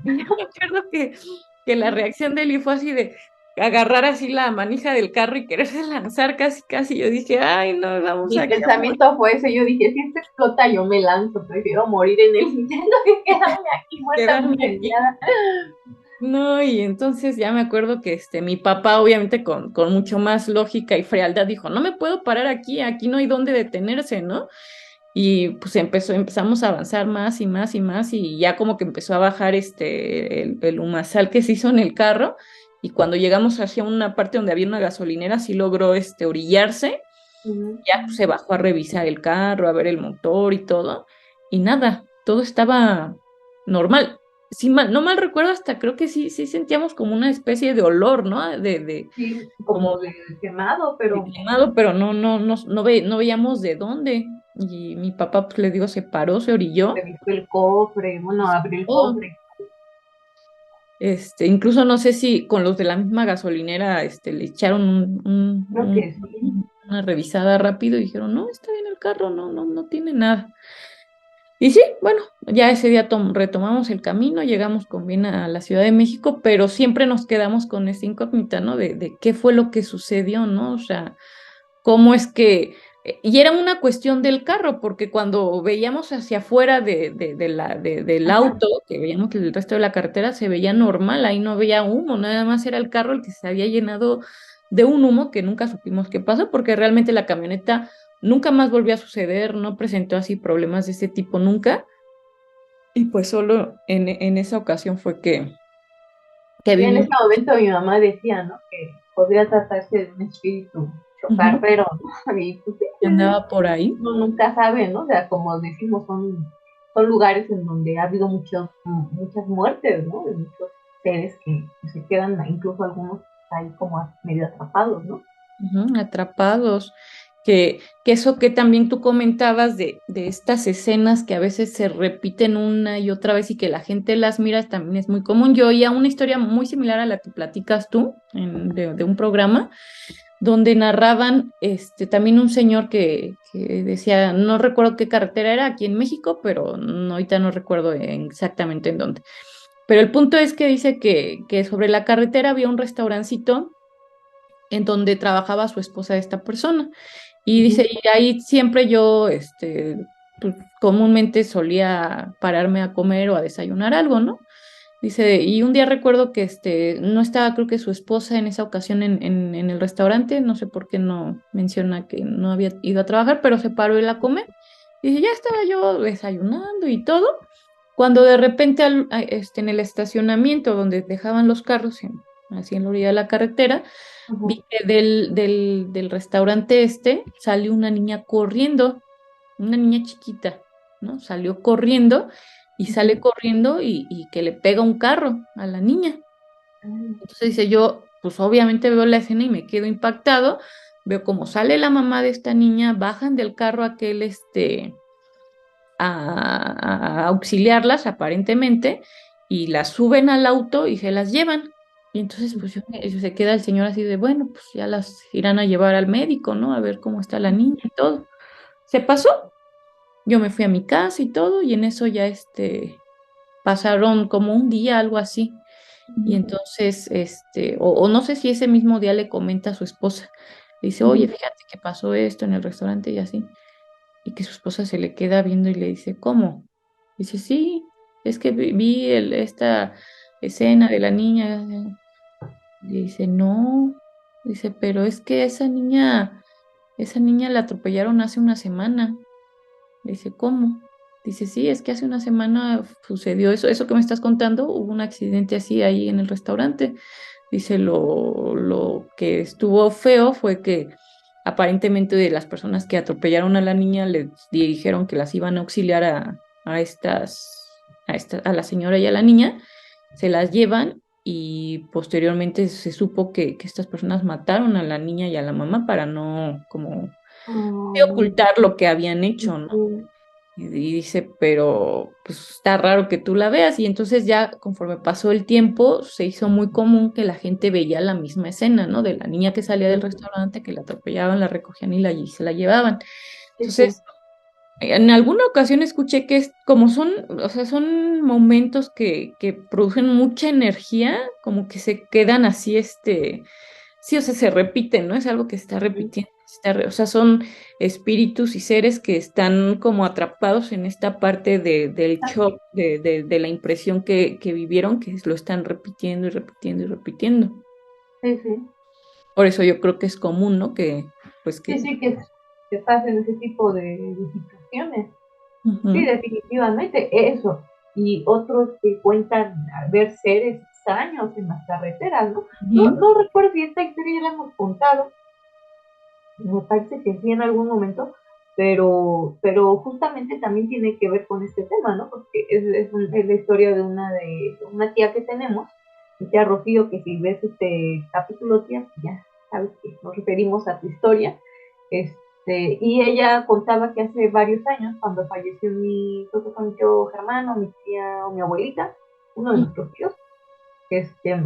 S4: Y yo me acuerdo que la reacción de Eli fue así de agarrar así la manija del carro y quererse lanzar casi, casi. Yo dije, ay, no, vamos
S3: Mi
S4: aquí a morir.
S3: pensamiento fue ese, yo dije, si esto explota yo me lanzo, prefiero morir en el intento que quedarme aquí muerta
S4: Quedarme aquí.
S3: incendiada.
S4: No, y entonces ya me acuerdo que mi papá, obviamente con mucho más lógica y frialdad, dijo, no me puedo parar aquí, aquí no hay dónde detenerse, ¿no? Y pues empezamos a avanzar más y más y más, y ya como que empezó a bajar el humazal que se hizo en el carro, y cuando llegamos hacia una parte donde había una gasolinera, sí logró orillarse, ya pues, se bajó a revisar el carro, a ver el motor y todo, y nada, todo estaba normal. Sí, no mal recuerdo, hasta creo que sí sentíamos como una especie de olor, ¿no?
S3: Sí,
S4: Como
S3: como de quemado,
S4: de
S3: pero
S4: quemado, pero no veíamos de dónde. Y mi papá, pues le digo, se paró, se orilló,
S3: revisó el cofre, bueno, abrió el
S4: todo.
S3: cofre.
S4: Incluso no sé si con los de la misma gasolinera, le echaron
S3: Creo que sí.
S4: una revisada rápido y dijeron, no, está bien el carro, no tiene nada. Y sí, bueno, ya ese día retomamos el camino, llegamos con bien a la Ciudad de México, pero siempre nos quedamos con esa incógnita, ¿no? De qué fue lo que sucedió, ¿no? O sea, cómo es que... Y era una cuestión del carro, porque cuando veíamos hacia afuera del
S3: Ajá.
S4: auto, que veíamos que el resto de la carretera se veía normal, ahí no había humo, nada más era el carro el que se había llenado de un humo que nunca supimos qué pasó, porque realmente la camioneta nunca más volvió a suceder, no presentó así problemas de ese tipo nunca, y pues solo en esa ocasión fue que
S3: Y en
S4: vimos
S3: ese momento mi mamá decía, ¿no? Que podría tratarse de un espíritu chocar,
S4: ujú,
S3: pero y, pues, sí,
S4: que andaba por ahí.
S3: uno nunca sabe, ¿no? O sea, como decimos, son lugares en donde ha habido muchas muertes, ¿no? De muchos seres que se quedan, incluso algunos ahí como medio atrapados, ¿no?
S4: Ujú, atrapados, que eso que también tú comentabas de estas escenas que a veces se repiten una y otra vez y que la gente las mira también es muy común. Yo oía una historia muy similar a la que platicas tú de un programa donde narraban también un señor que decía, no recuerdo qué carretera era aquí en México, pero ahorita no recuerdo exactamente en dónde. Pero el punto es que dice que sobre la carretera había un restaurancito en donde trabajaba su esposa de esta persona. Y dice,
S3: Ujú.
S4: y ahí siempre yo, pues, comúnmente solía pararme a comer o a desayunar algo, ¿no? Dice, y un día recuerdo que no estaba, creo que su esposa en esa ocasión en el restaurante, no sé por qué no menciona que no había ido a trabajar, pero se paró él a comer. Y dice, ya estaba yo desayunando y todo, cuando de repente en el estacionamiento donde dejaban los carros, así en la orilla de la carretera,
S3: Ujú.
S4: vi que del restaurante salió una niña corriendo, una niña chiquita, ¿no? Salió corriendo y sale
S3: Ujú.
S4: corriendo y que le pega un carro a la niña. Entonces dice yo, pues obviamente veo la escena y me quedo impactado, veo cómo sale la mamá de esta niña, bajan del carro aquel, a auxiliarlas aparentemente y las suben al auto y se las llevan. Y entonces pues se queda el señor así de, bueno, pues ya las irán a llevar al médico, ¿no? A ver cómo está la niña y todo. Se pasó, yo me fui a mi casa y todo y en eso ya pasaron como un día, algo así. Y
S3: Ujú.
S4: entonces, o no sé si ese mismo día le comenta a su esposa, le dice, oye,
S3: Ujú.
S4: fíjate que pasó esto en el restaurante y así y que su esposa se le queda viendo y le dice, ¿cómo? Dice, sí, es que vi esta escena de la niña. Y dice, no, dice, pero es que esa niña la atropellaron hace una semana. Dice, ¿cómo? Dice, sí, es que hace una semana sucedió eso que me estás contando, hubo un accidente así ahí en el restaurante. Dice, lo que estuvo feo fue que aparentemente de las personas que atropellaron a la niña les dijeron que las iban a auxiliar a la señora y a la niña, se las llevan y posteriormente se supo que estas personas mataron a la niña y a la mamá para no como
S3: Ay,
S4: ocultar lo que habían hecho, ¿no?
S3: ujú.
S4: Y dice, pero pues está raro que tú la veas. Y entonces ya conforme pasó el tiempo, se hizo muy común que la gente veía la misma escena, ¿no? De la niña que salía del restaurante, que la atropellaban, la recogían y se la llevaban.
S3: Sí,
S4: Entonces,
S3: sí.
S4: En alguna ocasión escuché que es como son, o sea, son momentos que producen mucha energía, como que se quedan así, sí, o sea, se repiten, ¿no? Es algo que se está repitiendo, o sea, son espíritus y seres que están como atrapados en esta parte del shock, de la impresión que vivieron, que lo están repitiendo y repitiendo y repitiendo.
S3: Sí, sí.
S4: Por eso yo creo que es común, ¿no? Pues
S3: Sí,
S4: que,
S3: sí, que pasen ese tipo de situaciones. Sí,
S4: ujú,
S3: definitivamente, eso. Y otros que cuentan ver seres extraños en las carreteras, ¿no? No,
S4: ujú,
S3: no recuerdo si esta historia ya la hemos contado, me parece que sí en algún momento, pero justamente también tiene que ver con este tema, ¿no? Porque es la historia de una tía que tenemos, mi tía Rocío, que si ves este capítulo, tía, ya sabes que nos referimos a tu historia. Y ella contaba que hace varios años, cuando falleció creo que fue mi tío Germán, mi tía o mi abuelita, uno de nuestros tíos, este,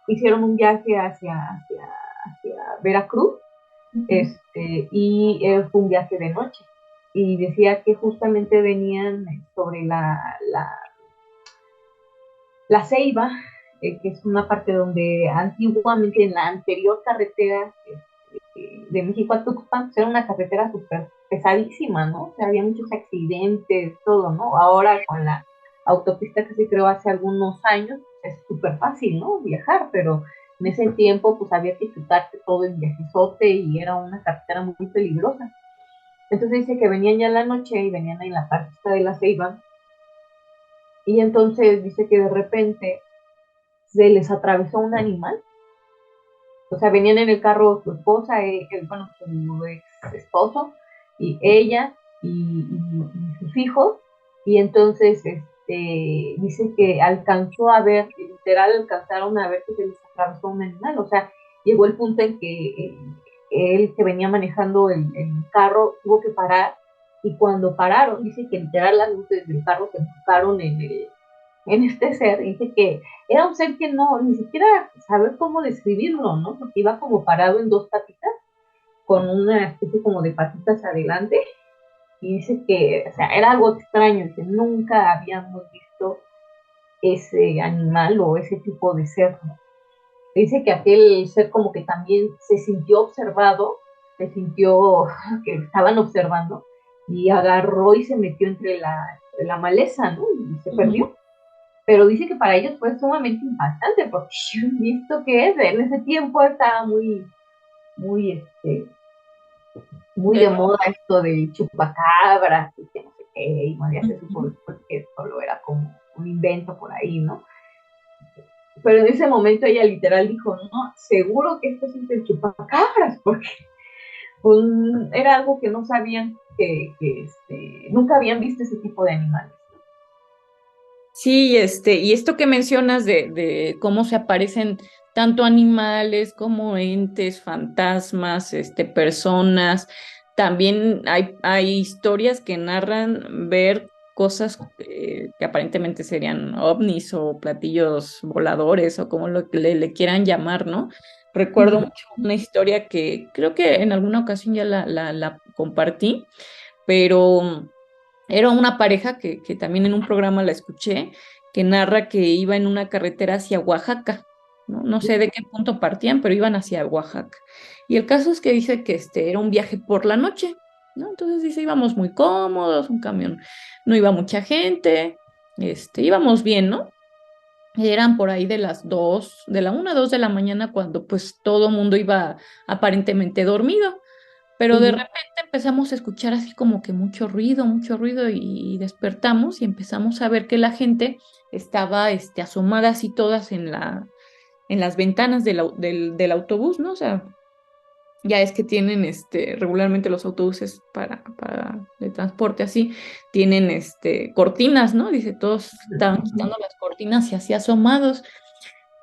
S3: hicieron un viaje hacia Veracruz,
S4: ujú,
S3: fue un viaje de noche. Y decía que justamente venían sobre la Ceiba, que es una parte donde antiguamente en la anterior carretera de México a Tuxpan, pues era una carretera súper pesadísima, ¿no? O sea, había muchos accidentes, todo, ¿no? Ahora con la autopista que se creó hace algunos años, es súper fácil, ¿no? Viajar, pero en ese tiempo pues había que chutarte todo el viajezote y era una carretera muy peligrosa. Entonces dice que venían ya en la noche y venían en la parte de la Ceiba y entonces dice que de repente se les atravesó un animal. O sea, venían en el carro su esposa, bueno, su ex esposo, y ella y sus hijos, y entonces dice que alcanzó a ver, literal alcanzaron a ver que se les atravesó un animal, o sea, llegó el punto en que él que venía manejando el carro tuvo que parar, y cuando pararon, dice que literal las luces del carro se enfocaron en este ser, dice que era un ser que no, ni siquiera saber cómo describirlo, ¿no? Porque iba como parado en dos patitas, con una especie como de patitas adelante, y dice que, o sea, era algo extraño, que nunca habíamos visto ese animal o ese tipo de ser, ¿no? Dice que aquel ser como que también se sintió observado, se sintió que estaban observando, y agarró y se metió entre la maleza, ¿no? Y se
S4: ujú.
S3: perdió. Pero dice que para ellos fue sumamente impactante, porque visto que es, en ese tiempo estaba muy, muy de moda esto del chupacabras y que no sé qué, y bueno, ya se supo después que solo era como un invento por ahí, ¿no? Pero en ese momento ella literal dijo, no, seguro que esto es el chupacabras, porque era algo que no sabían, nunca habían visto ese tipo de animales.
S4: Sí, y esto que mencionas de cómo se aparecen tanto animales como entes, fantasmas, personas, también hay historias que narran ver cosas que aparentemente serían ovnis o platillos voladores o como le quieran llamar, ¿no? Recuerdo
S3: Ujú.
S4: mucho una historia que creo que en alguna ocasión ya la compartí, pero era una pareja que también en un programa la escuché, que narra que iba en una carretera hacia Oaxaca, ¿no? No sé de qué punto partían, pero iban hacia Oaxaca. Y el caso es que dice que era un viaje por la noche, ¿no? Entonces dice, íbamos muy cómodos, un camión, no iba mucha gente, íbamos bien, ¿no? Eran por ahí de las 2, de la 1 a 2 de la mañana cuando pues todo mundo iba aparentemente dormido. Pero de
S3: Ujú.
S4: repente empezamos a escuchar así como que mucho ruido y despertamos y empezamos a ver que la gente estaba asomada así todas en las ventanas del autobús, ¿no? O sea, ya es que tienen regularmente los autobuses para de transporte así, tienen cortinas, ¿no? Dice, todos estaban quitando las cortinas y así asomados.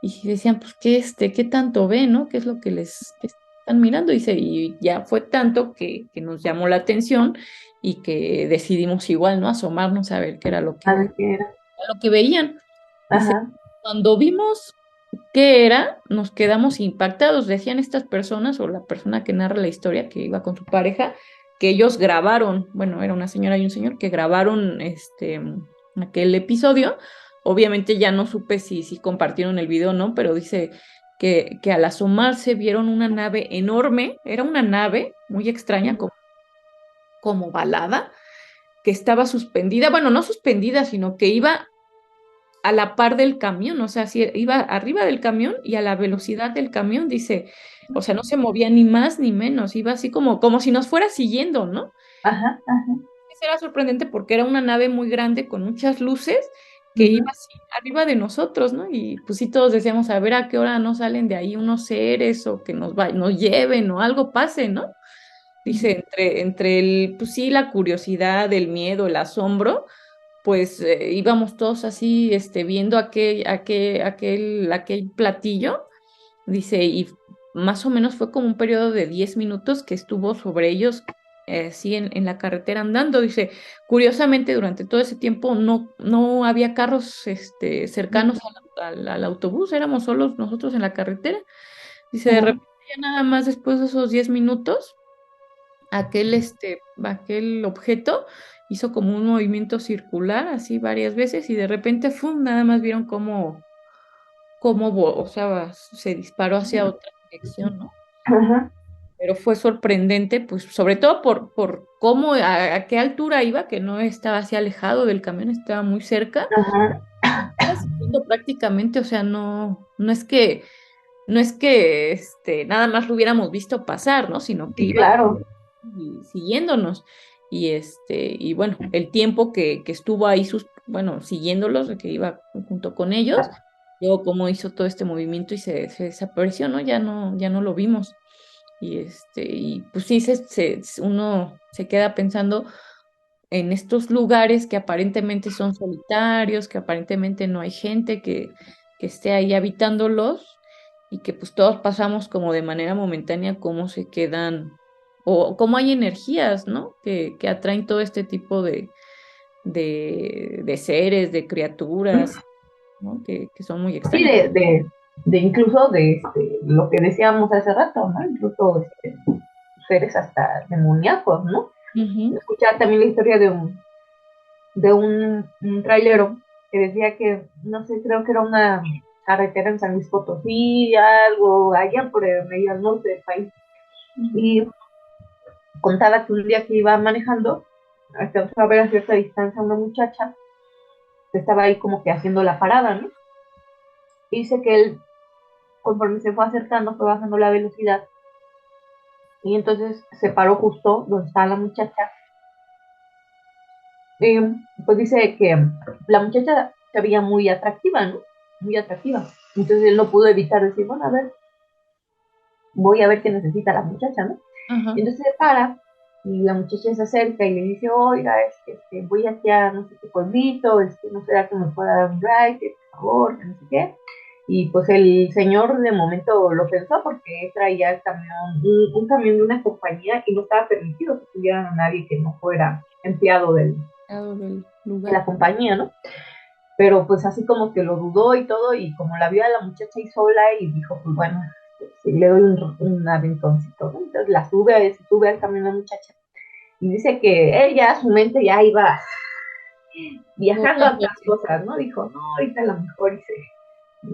S4: Y decían, pues, ¿qué tanto ven, no? ¿Qué es lo que que están mirando? Dice, y ya fue tanto que nos llamó la atención y que decidimos igual, ¿no? Asomarnos a ver qué era
S3: A ver qué era.
S4: lo que veían. Dice,
S3: Ajá.
S4: cuando vimos qué era, nos quedamos impactados. Decían estas personas, o la persona que narra la historia que iba con su pareja, que ellos grabaron, bueno, era una señora y un señor que grabaron aquel episodio. Obviamente ya no supe si compartieron el video o no, pero dice que al asomarse vieron una nave enorme, era una nave muy extraña, como balada, que estaba suspendida, bueno, no suspendida, sino que iba a la par del camión, o sea, si iba arriba del camión y a la velocidad del camión, dice, o sea, no se movía ni más ni menos, iba así como si nos fuera siguiendo, ¿no?
S3: Ajá, ajá.
S4: Eso era sorprendente porque era una nave muy grande con muchas luces que
S3: Ujú,
S4: iba así arriba de nosotros, ¿no? Y pues sí, todos decíamos, a ver a qué hora no salen de ahí unos seres o que nos lleven o algo pase, ¿no? Dice, entre pues sí, la curiosidad, el miedo, el asombro, pues íbamos todos así, viendo aquel platillo, dice, y más o menos fue como un periodo de 10 minutos que estuvo sobre ellos, sí, en la carretera andando, dice, curiosamente durante todo ese tiempo no había carros, cercanos al autobús, éramos solos nosotros en la carretera, dice, de
S3: ujú.
S4: repente ya nada más después de esos 10 minutos, aquel objeto hizo como un movimiento circular así varias veces y de repente, ¡fum!, nada más vieron o sea, se disparó hacia otra dirección, ¿no?
S3: Ajá,
S4: Pero fue sorprendente, pues sobre todo por cómo, a qué altura iba, que no estaba así alejado del camión, estaba muy cerca,
S3: ajá.
S4: iba siguiendo prácticamente, o sea, no es que nada más lo hubiéramos visto pasar, ¿no? Sino que
S3: Sí,
S4: iba
S3: claro.
S4: y siguiéndonos. Y bueno, el tiempo que estuvo ahí, bueno, siguiéndolos, de que iba junto con ellos, luego cómo hizo todo este movimiento y se desapareció, ¿no? Ya no lo vimos. Y pues sí, uno se queda pensando en estos lugares que aparentemente son solitarios, que aparentemente no hay gente que esté ahí habitándolos y que pues todos pasamos como de manera momentánea cómo se quedan o cómo hay energías, ¿no? Que atraen todo este tipo de seres, de criaturas, ¿no? Que son muy
S3: Sí,
S4: extrañas.
S3: de incluso de lo que decíamos hace rato, ¿no? Incluso seres hasta demoníacos, ¿no?
S4: Ujú,
S3: Escuchar también la historia de un trailero que decía que, no sé, creo que era una carretera en San Luis Potosí, algo allá por el medio al norte del país.
S4: ujú,
S3: Y contaba que un día que iba manejando, alcanzó a ver a cierta distancia una muchacha que estaba ahí como que haciendo la parada, ¿no? Y dice que él, conforme se fue acercando, fue bajando la velocidad y entonces se paró justo donde estaba la muchacha. Y pues dice que la muchacha se veía muy atractiva, ¿no? Muy atractiva. Entonces él no pudo evitar decir, bueno, a ver, voy a ver qué necesita la muchacha, ¿no?
S4: ajá.
S3: Entonces se para y la muchacha se acerca y le dice, oiga, voy hacia no sé qué pueblito, no será que me pueda dar un ride, por favor, que no sé qué. Y pues el señor de momento lo pensó porque traía el camión, un camión de una compañía y no estaba permitido que tuviera a nadie que no fuera empleado
S4: Lado del
S3: de la
S4: lugar.
S3: compañía, ¿no? Pero pues así como que lo dudó y todo, y como la vio a la muchacha ahí sola y dijo, pues bueno, sí, le doy un aventoncito, ¿no? Entonces la sube al camión la muchacha y dice que ella, su mente ya iba viajando a
S4: Volando
S3: otras
S4: así.
S3: cosas, ¿no? Dijo, no, ahorita a lo mejor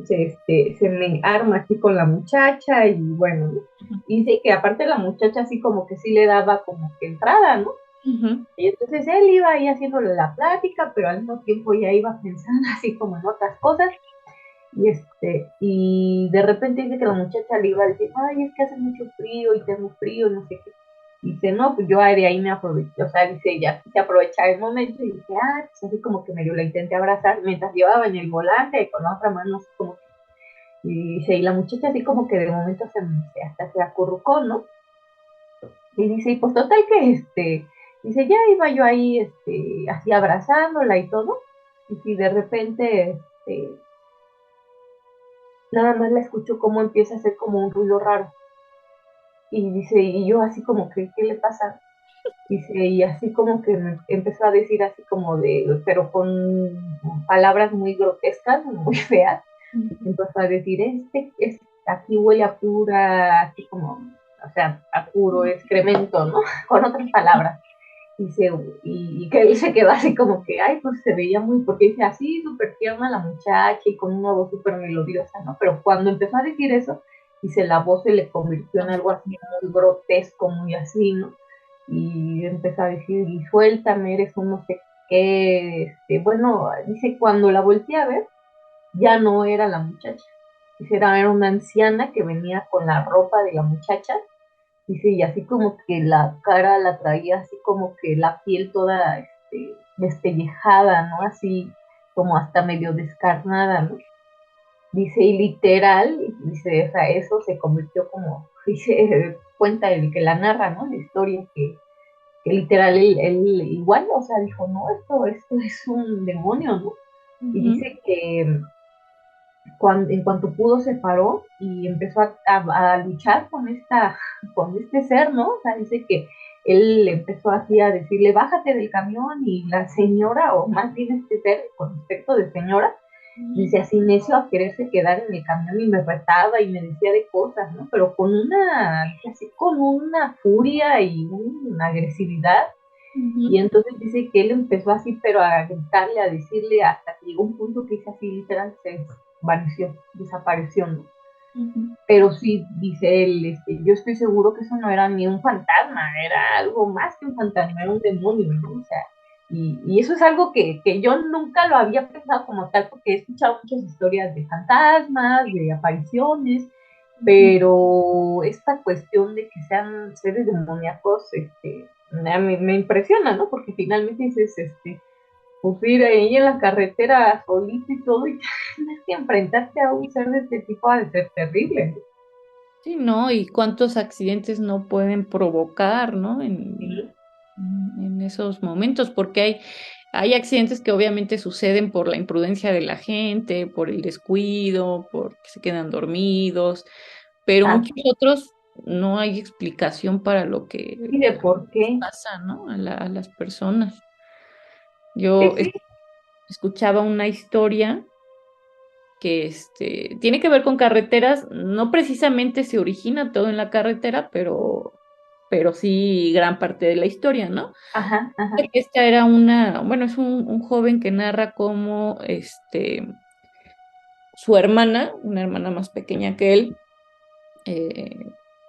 S3: se me arma aquí con la muchacha y bueno, ¿no? Y dice que aparte la muchacha así como que sí le daba como que entrada, ¿no?
S4: Ujú,
S3: Y entonces él iba ahí haciéndole la plática, pero al mismo tiempo ya iba pensando así como en otras cosas. Y de repente dice que la muchacha le iba a decir, ay, es que hace mucho frío y tengo frío, no sé qué. Dice, no, pues yo de ahí me aproveché, o sea, dice, ella quise aprovechar el momento y dice, pues así como que medio la intenté abrazar mientras llevaba en el volante y con la otra mano así como que, y dice, y la muchacha así como que de momento hasta se acurrucó, ¿no? Y dice, y pues total que dice, ya iba yo ahí, así abrazándola y todo, y si de repente, nada más la escucho como empieza a hacer como un ruido raro. Y dice, y yo así como que, ¿qué le pasa? Dice, y así como que me empezó a decir así como pero con palabras muy grotescas, muy feas.
S4: ujú.
S3: Empezó a decir, aquí huele a pura, así como o sea, a puro excremento, ¿no? Con otras palabras. Y, se, y que él se quedó así como que, ay, pues se veía muy, porque dice así, súper tierna la muchacha y con una voz súper melodiosa, ¿no? Pero cuando empezó a decir eso, dice, la voz se le convirtió en algo así muy grotesco, muy así, ¿no? Y empezó a decir, y suéltame, eres un no sé qué, bueno, dice, cuando la volteé a ver, ya no era la muchacha. Dice, era una anciana que venía con la ropa de la muchacha. Dice, y así como que la cara la traía así como que la piel toda despellejada, ¿no? Así como hasta medio descarnada, ¿no? Dice, y literal, dice, o sea, eso se convirtió como, dice, cuenta el que la narra, ¿no? La historia que literal él igual, o sea, dijo, no, esto es un demonio, ¿no? Y dice que en cuanto pudo se paró y empezó a luchar con este ser, ¿no? O sea, dice que él empezó así a decirle, bájate del camión y la señora, o más bien este ser con aspecto de señora, dice así necio a quererse quedar en el camión y me retaba y me decía de cosas, ¿no? Pero con así con una furia y una agresividad. Y entonces dice que él empezó así, pero a gritarle, a decirle, hasta que llegó un punto que dice así, literal, se desvaneció, desapareció, ¿no? Pero sí, dice él, yo estoy seguro que eso no era ni un fantasma, era algo más que un fantasma, era un demonio, ¿no? O sea, y eso es algo que yo nunca lo había pensado como tal, porque he escuchado muchas historias de fantasmas, de apariciones, pero esta cuestión de que sean seres demoníacos, me impresiona, ¿no? Porque finalmente dices, pues ir ahí en la carretera solito y todo, y tienes que enfrentarte a un ser de este tipo, ha de ser terrible, ¿no?
S4: Sí, ¿no? Y cuántos accidentes no pueden provocar, ¿no?
S3: Sí,
S4: En esos momentos, porque hay accidentes que obviamente suceden por la imprudencia de la gente, por el descuido, porque se quedan dormidos, pero
S3: ah,
S4: muchos otros no hay explicación para lo que
S3: ¿y de por qué?
S4: pasa, ¿no? A las personas.
S3: Sí,
S4: Yo
S3: sí,
S4: escuchaba una historia que tiene que ver con carreteras, no precisamente se origina todo en la carretera, pero sí gran parte de la historia, ¿no?
S3: ajá, ajá,
S4: Esta era bueno, es un joven que narra cómo su hermana, una hermana más pequeña que él,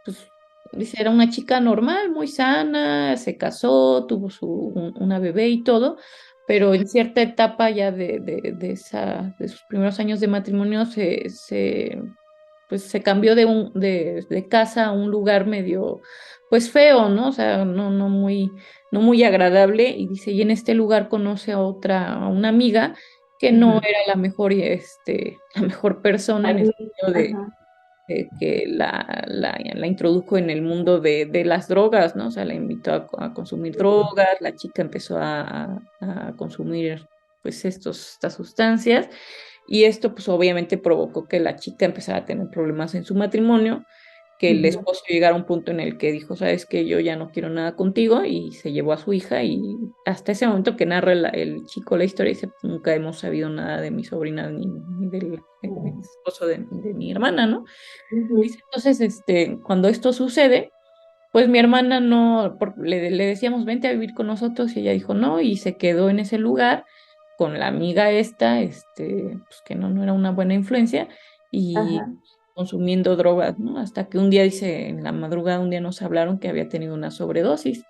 S4: pues dice, era una chica normal, muy sana, se casó, tuvo una bebé y todo, pero en cierta etapa ya de sus primeros años de matrimonio pues se cambió de casa a un lugar medio, pues feo, ¿no? O sea, no muy agradable, y dice, y en este lugar conoce a una amiga que no
S3: ujú,
S4: era la mejor persona en el
S3: ahí,
S4: sentido
S3: ajá,
S4: que la introdujo en el mundo de las drogas, ¿no? O sea, la invitó a consumir drogas, la chica empezó a consumir pues estas sustancias, y esto pues obviamente provocó que la chica empezara a tener problemas en su matrimonio, que el
S3: ujú,
S4: esposo llegara a un punto en el que dijo, sabes que yo ya no quiero nada contigo, y se llevó a su hija, y hasta ese momento que narra el chico la historia, dice, "Pues, nunca hemos sabido nada de mi sobrina ni del esposo de mi hermana, ¿no?"
S3: ujú,
S4: Dice, entonces, cuando esto sucede, pues mi hermana no, le decíamos, vente a vivir con nosotros, y ella dijo no, y se quedó en ese lugar con la amiga esta, pues que no era una buena influencia, y
S3: ajá,
S4: consumiendo drogas, ¿no? Hasta que un día, dice, en la madrugada, un día nos hablaron que había tenido una sobredosis,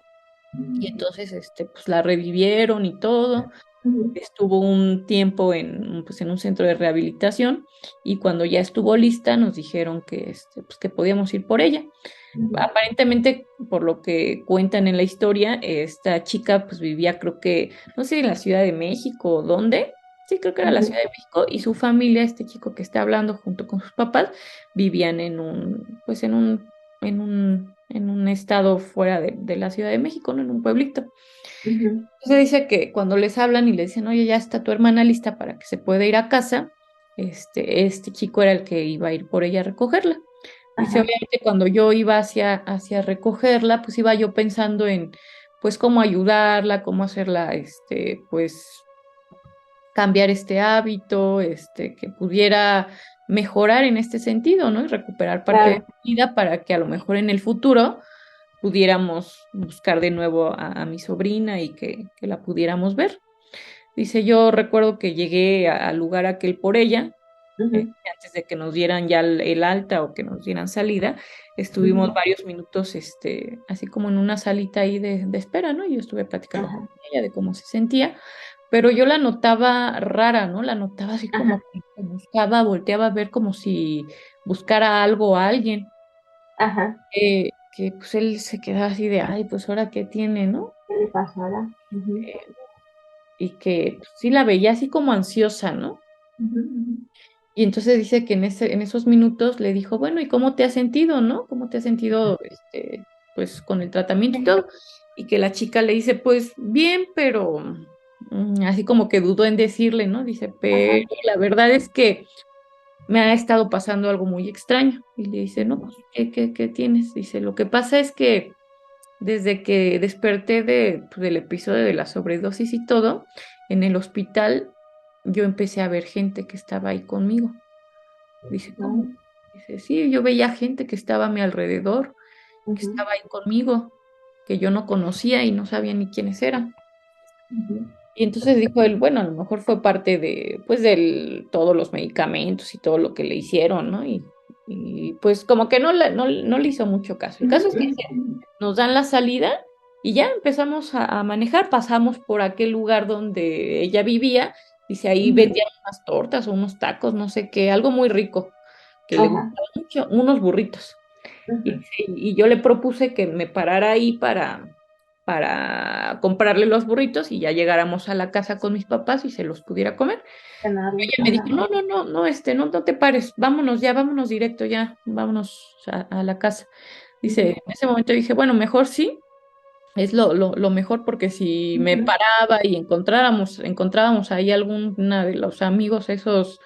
S4: y entonces, pues la revivieron y todo.
S3: ujú,
S4: Estuvo un tiempo pues, en un centro de rehabilitación, y cuando ya estuvo lista nos dijeron pues, que podíamos ir por ella.
S3: ujú,
S4: Aparentemente, por lo que cuentan en la historia, esta chica pues vivía, creo que, no sé, en la Ciudad de México o dónde. Sí, creo que era la
S3: ujú,
S4: Ciudad de México, y su familia, este chico que está hablando junto con sus papás, vivían pues en un estado fuera de la Ciudad de México, ¿no? En un pueblito.
S3: ujú,
S4: Entonces dice que cuando les hablan y le dicen, oye, ya está tu hermana lista para que se pueda ir a casa, este chico era el que iba a ir por ella a recogerla. Dice,
S3: ajá,
S4: obviamente cuando yo iba hacia recogerla, pues iba yo pensando en, pues, cómo ayudarla, cómo hacerla, pues, cambiar este hábito, que pudiera, mejorar en este sentido, ¿no? Y recuperar parte de
S3: Claro.
S4: mi vida para que a lo mejor en el futuro pudiéramos buscar de nuevo a mi sobrina y que la pudiéramos ver. Dice, yo recuerdo que llegué al lugar aquel por ella,
S3: Ujú,
S4: antes de que nos dieran ya el alta o que nos dieran salida, estuvimos
S3: ujú,
S4: varios minutos, así como en una salita ahí de espera, ¿no? Y yo estuve platicando con
S3: ajá,
S4: ella de cómo se sentía, pero yo la notaba rara, ¿no? La notaba así como
S3: ajá,
S4: que buscaba, volteaba a ver como si buscara algo o a alguien,
S3: ajá.
S4: que pues él se quedaba así de, ay, pues ahora qué tiene, ¿no?
S3: ¿Qué le pasará? Ujú,
S4: Eh, y que pues, sí la veía así como ansiosa, ¿no?
S3: ujú, ujú.
S4: Y entonces dice que en esos minutos le dijo, bueno, ¿y cómo te has sentido, no? ¿Cómo te has sentido, pues, con el tratamiento y
S3: Sí,
S4: todo? Y que la chica le dice, pues, bien, pero así como que dudó en decirle, ¿no? Dice, pero
S3: ajá,
S4: la verdad es que me ha estado pasando algo muy extraño. Y le dice, no, pues, ¿qué tienes? Dice, lo que pasa es que desde que desperté pues, del episodio de la sobredosis y todo, en el hospital yo empecé a ver gente que estaba ahí conmigo. Dice, ¿cómo?
S3: ujú,
S4: Dice, sí, yo veía gente que estaba a mi alrededor, que
S3: ujú,
S4: estaba ahí conmigo, que yo no conocía y no sabía ni quiénes eran.
S3: ujú,
S4: Y entonces dijo él, bueno, a lo mejor fue parte de, pues, todos los medicamentos y todo lo que le hicieron, ¿no? Y pues como que no le hizo mucho caso. El
S3: ujú,
S4: caso es que
S3: ujú, ujú.
S4: nos dan la salida y ya empezamos a manejar, pasamos por aquel lugar donde ella vivía, dice, ahí
S3: Ujú,
S4: vendían unas tortas o unos tacos, no sé qué, algo muy rico que le
S3: ajá,
S4: gustaba mucho, unos burritos.
S3: ujú,
S4: Y yo le propuse que me parara ahí para comprarle los burritos y ya llegáramos a la casa con mis papás y se los pudiera comer.
S3: cenarlo,
S4: Ella me dijo,
S3: ajá,
S4: no, no te pares, vámonos ya, vámonos directo ya, vámonos a la casa. Dice,
S3: ujú,
S4: en ese momento dije, bueno, mejor sí, es lo mejor porque si me
S3: ujú.
S4: paraba y encontrábamos ahí alguna de los amigos esos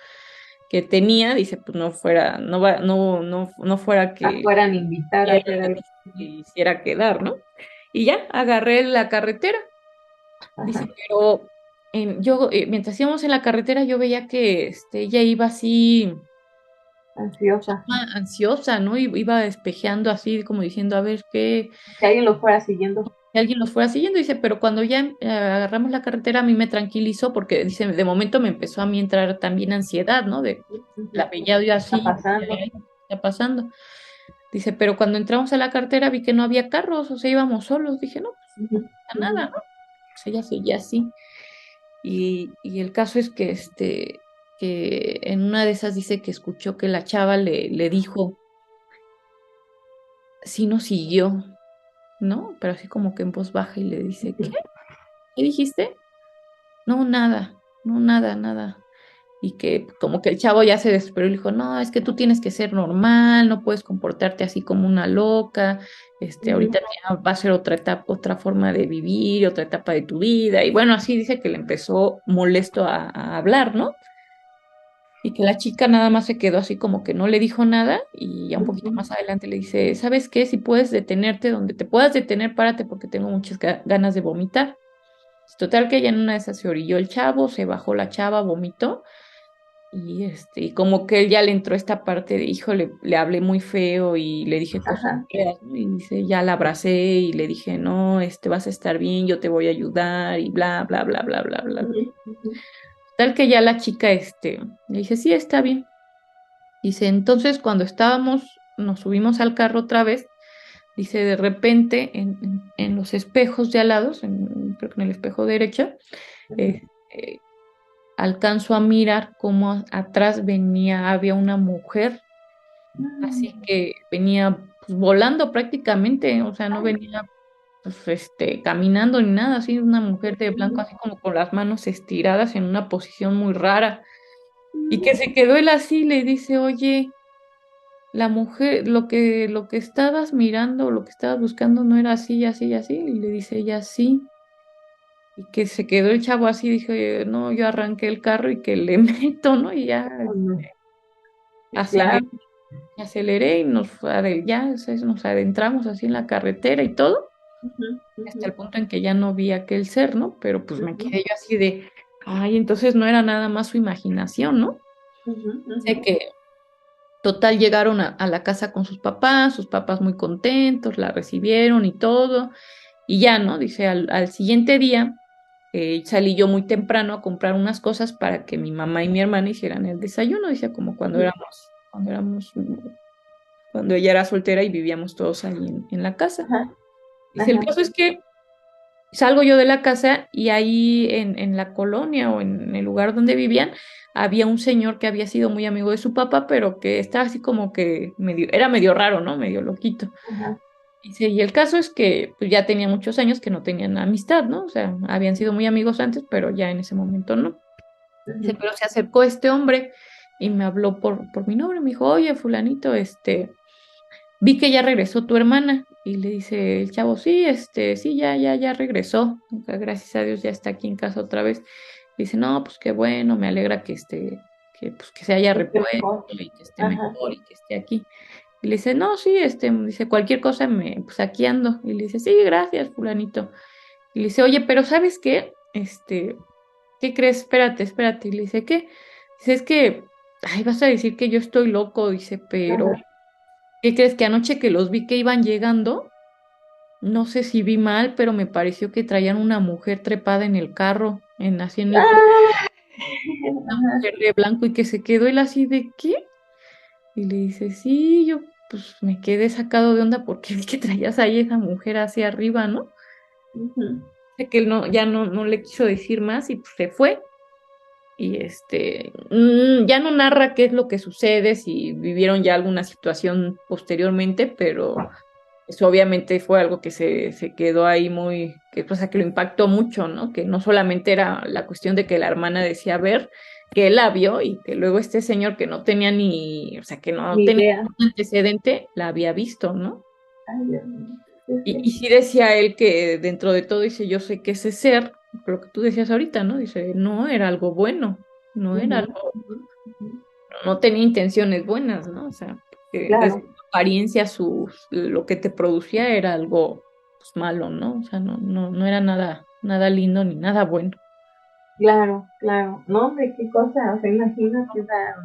S4: que tenía, dice, pues no fuera, no fuera que
S3: Afuera a invitar a
S4: quiera
S3: hacer algo.
S4: que hiciera quedar, ¿no? Y ya agarré la carretera, dice,
S3: Ajá,
S4: pero mientras íbamos en la carretera yo veía que ella iba así
S3: ansiosa.
S4: ansiosa, ¿no? Y iba espejeando así, como diciendo, a ver qué,
S3: Si alguien lo fuera siguiendo.
S4: que alguien los fuera siguiendo, dice, pero cuando ya agarramos la carretera a mí me tranquilizó porque, dice, de momento me empezó a mí entrar también ansiedad, ¿no? De la
S3: Ujú.
S4: veía yo
S3: ¿Qué está
S4: así, decía,
S3: pasando?
S4: "Ay, ¿qué está pasando?". Dice, pero cuando entramos a la carretera vi que no había carros, o sea, íbamos solos. Dije, no, pues
S3: Ujú,
S4: no pasa
S3: ujú,
S4: nada, ¿no? Pues ella seguía así. Y el caso es que en una de esas dice que escuchó que la chava le dijo, sí nos siguió, ¿no? Pero así como que en voz baja y le dice, ¿qué?
S3: ujú.
S4: ¿Qué dijiste? No, nada, no, nada, nada. Y que como que el chavo ya se desesperó y le dijo, no, es que tú tienes que ser normal, no puedes comportarte así como una loca,
S3: Ujú,
S4: ahorita ya va a ser otra etapa, otra forma de vivir, otra etapa de tu vida. Y bueno, así dice que le empezó molesto a hablar, ¿no? Y que la chica nada más se quedó así como que no le dijo nada y ya un poquito
S3: ujú,
S4: más adelante le dice, ¿sabes qué? Si puedes detenerte donde te puedas detener, párate porque tengo muchas ganas de vomitar. Total que ya en una de esas se orilló el chavo, se bajó la chava, vomitó y como que él ya le entró esta parte de, híjole, le hablé muy feo y le dije cosas
S3: ajá.
S4: feas, ¿no? Y dice, ya la abracé y le dije, no, vas a estar bien, yo te voy a ayudar y bla, bla, bla, bla, bla, bla, bla.
S3: Ujú, ujú,
S4: Tal que ya la chica, le dice, sí, está bien. Dice, entonces cuando nos subimos al carro otra vez, dice, de repente en los espejos de al lado, creo que en el espejo derecho,
S3: ujú.
S4: eh, eh, alcanzo a mirar cómo atrás había una mujer, así
S3: Mm,
S4: que venía pues, volando prácticamente, o sea, no
S3: ay,
S4: venía pues, caminando ni nada, así una mujer de blanco,
S3: ujú,
S4: así como con las manos estiradas en una posición muy rara, y que
S3: ujú.
S4: se quedó él así, le dice, oye, la mujer, lo que estabas mirando, lo que estabas buscando no era así, así, así, y le dice ella sí. Y que se quedó el chavo así, dije, no, yo arranqué el carro y que le meto, ¿no? Y ya
S3: Oh, no.
S4: aceleré,
S3: Claro.
S4: aceleré y nos adentramos así en la carretera y todo,
S3: Ujú, ujú,
S4: hasta el punto en que ya no vi aquel ser, ¿no? Pero pues me
S3: ujú,
S4: quedé yo así de, ay, entonces no era nada más su imaginación, ¿no?
S3: ujú,
S4: Sé
S3: ujú.
S4: Total, llegaron a la casa con sus papás muy contentos, la recibieron y todo. Y ya, ¿no? Dice, al siguiente día salí yo muy temprano a comprar unas cosas para que mi mamá y mi hermana hicieran el desayuno. Dice, como cuando ella era soltera y vivíamos todos ahí en la casa.
S3: Ajá,
S4: Dice, el
S3: ajá,
S4: caso es que salgo yo de la casa y ahí en la colonia o en el lugar donde vivían, había un señor que había sido muy amigo de su papá, pero que estaba así como que era medio raro, ¿no? Medio loquito.
S3: ajá,
S4: Dice, y el caso es que pues, ya tenía muchos años que no tenían amistad, ¿no? O sea, habían sido muy amigos antes, pero ya en ese momento no. Dice,
S3: ujú,
S4: pero se acercó este hombre y me habló por mi nombre, me dijo, oye, fulanito, vi que ya regresó tu hermana. Y le dice el chavo, sí, sí, ya regresó. Gracias a Dios ya está aquí en casa otra vez. Dice, no, pues qué bueno, me alegra pues, que se haya
S3: esté
S4: repuesto
S3: mejor.
S4: y que esté
S3: Ajá,
S4: mejor y que esté aquí. Y le dice, no, sí, dice, cualquier cosa pues aquí ando. Y le dice, sí, gracias, fulanito. Y le dice, oye, pero ¿sabes qué? ¿Qué crees? Espérate. Y le dice, ¿qué? Dice, es que, ay, vas a decir que yo estoy loco, dice, pero
S3: ajá.
S4: ¿qué crees? Que anoche que los vi que iban llegando, no sé si vi mal, pero me pareció que traían una mujer trepada en el carro, así en el coche,
S3: Ah,
S4: una
S3: ajá,
S4: mujer de blanco y que se quedó él así de, ¿qué? Y le dice, sí, yo pues me quedé sacado de onda porque vi que traías ahí esa mujer hacia arriba, ¿no?
S3: ujú,
S4: Sé que él ya no le quiso decir más y pues se fue. Y ya no narra qué es lo que sucede, si vivieron ya alguna situación posteriormente, pero eso obviamente fue algo que se quedó ahí o sea, que lo impactó mucho, ¿no? Que no solamente era la cuestión de que la hermana decía ver, que él la vio y que luego este señor que no tenía o sea, que no
S3: ni
S4: tenía
S3: idea.
S4: ningún antecedente, la había visto, ¿no?
S3: Ay, Dios mío. Sí,
S4: Y
S3: sí.
S4: sí decía él que dentro de todo dice, yo sé que ese ser, lo que tú decías ahorita, ¿no? Dice, no era algo bueno, no era
S3: Ujú,
S4: algo,
S3: ujú, ujú.
S4: no tenía intenciones buenas, ¿no? O sea, que desde
S3: Claro,
S4: su apariencia, lo que te producía era algo pues, malo, ¿no? O sea, no era nada lindo ni nada bueno.
S3: claro, claro. No, hombre, qué cosa. O sea, imagínate, o sea,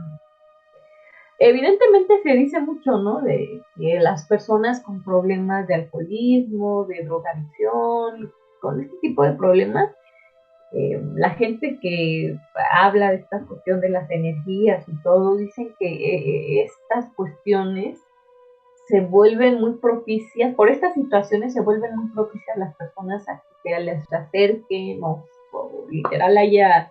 S3: evidentemente se dice mucho, ¿no? De que las personas con problemas de alcoholismo, de drogadicción, con este tipo de problemas, la gente que habla de esta cuestión de las energías y todo, dicen que estas cuestiones se vuelven muy propicias, por estas situaciones se vuelven muy propicias las personas a que les acerquen o literal haya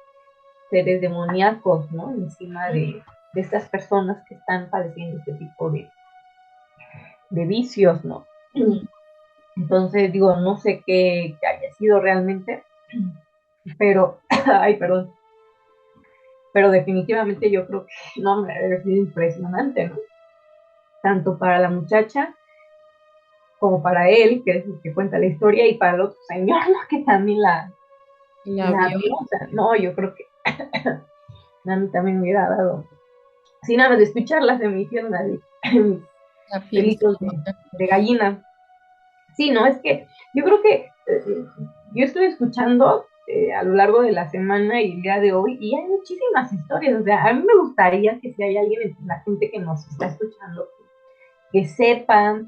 S3: seres demoníacos, ¿no? Encima de estas personas que están padeciendo este tipo de vicios, ¿no? Entonces, digo, no sé qué haya sido realmente, pero, ay, perdón, pero definitivamente yo creo que no me ha sido impresionante, ¿no? Tanto para la muchacha como para él, que es el que cuenta la historia, y para el otro señor, ¿no? Que también
S4: La
S3: la
S4: vio,
S3: vio. O sea, no, yo creo que a mí también me hubiera dado. Sin nada de escucharla, se me hicieron así, mis
S4: la piel se
S3: pelitos de gallina. Sí, no, es que yo creo que yo estoy escuchando a lo largo de la semana y el día de hoy, y hay muchísimas historias. O sea, a mí me gustaría que si hay alguien entre la gente que nos está escuchando que sepa,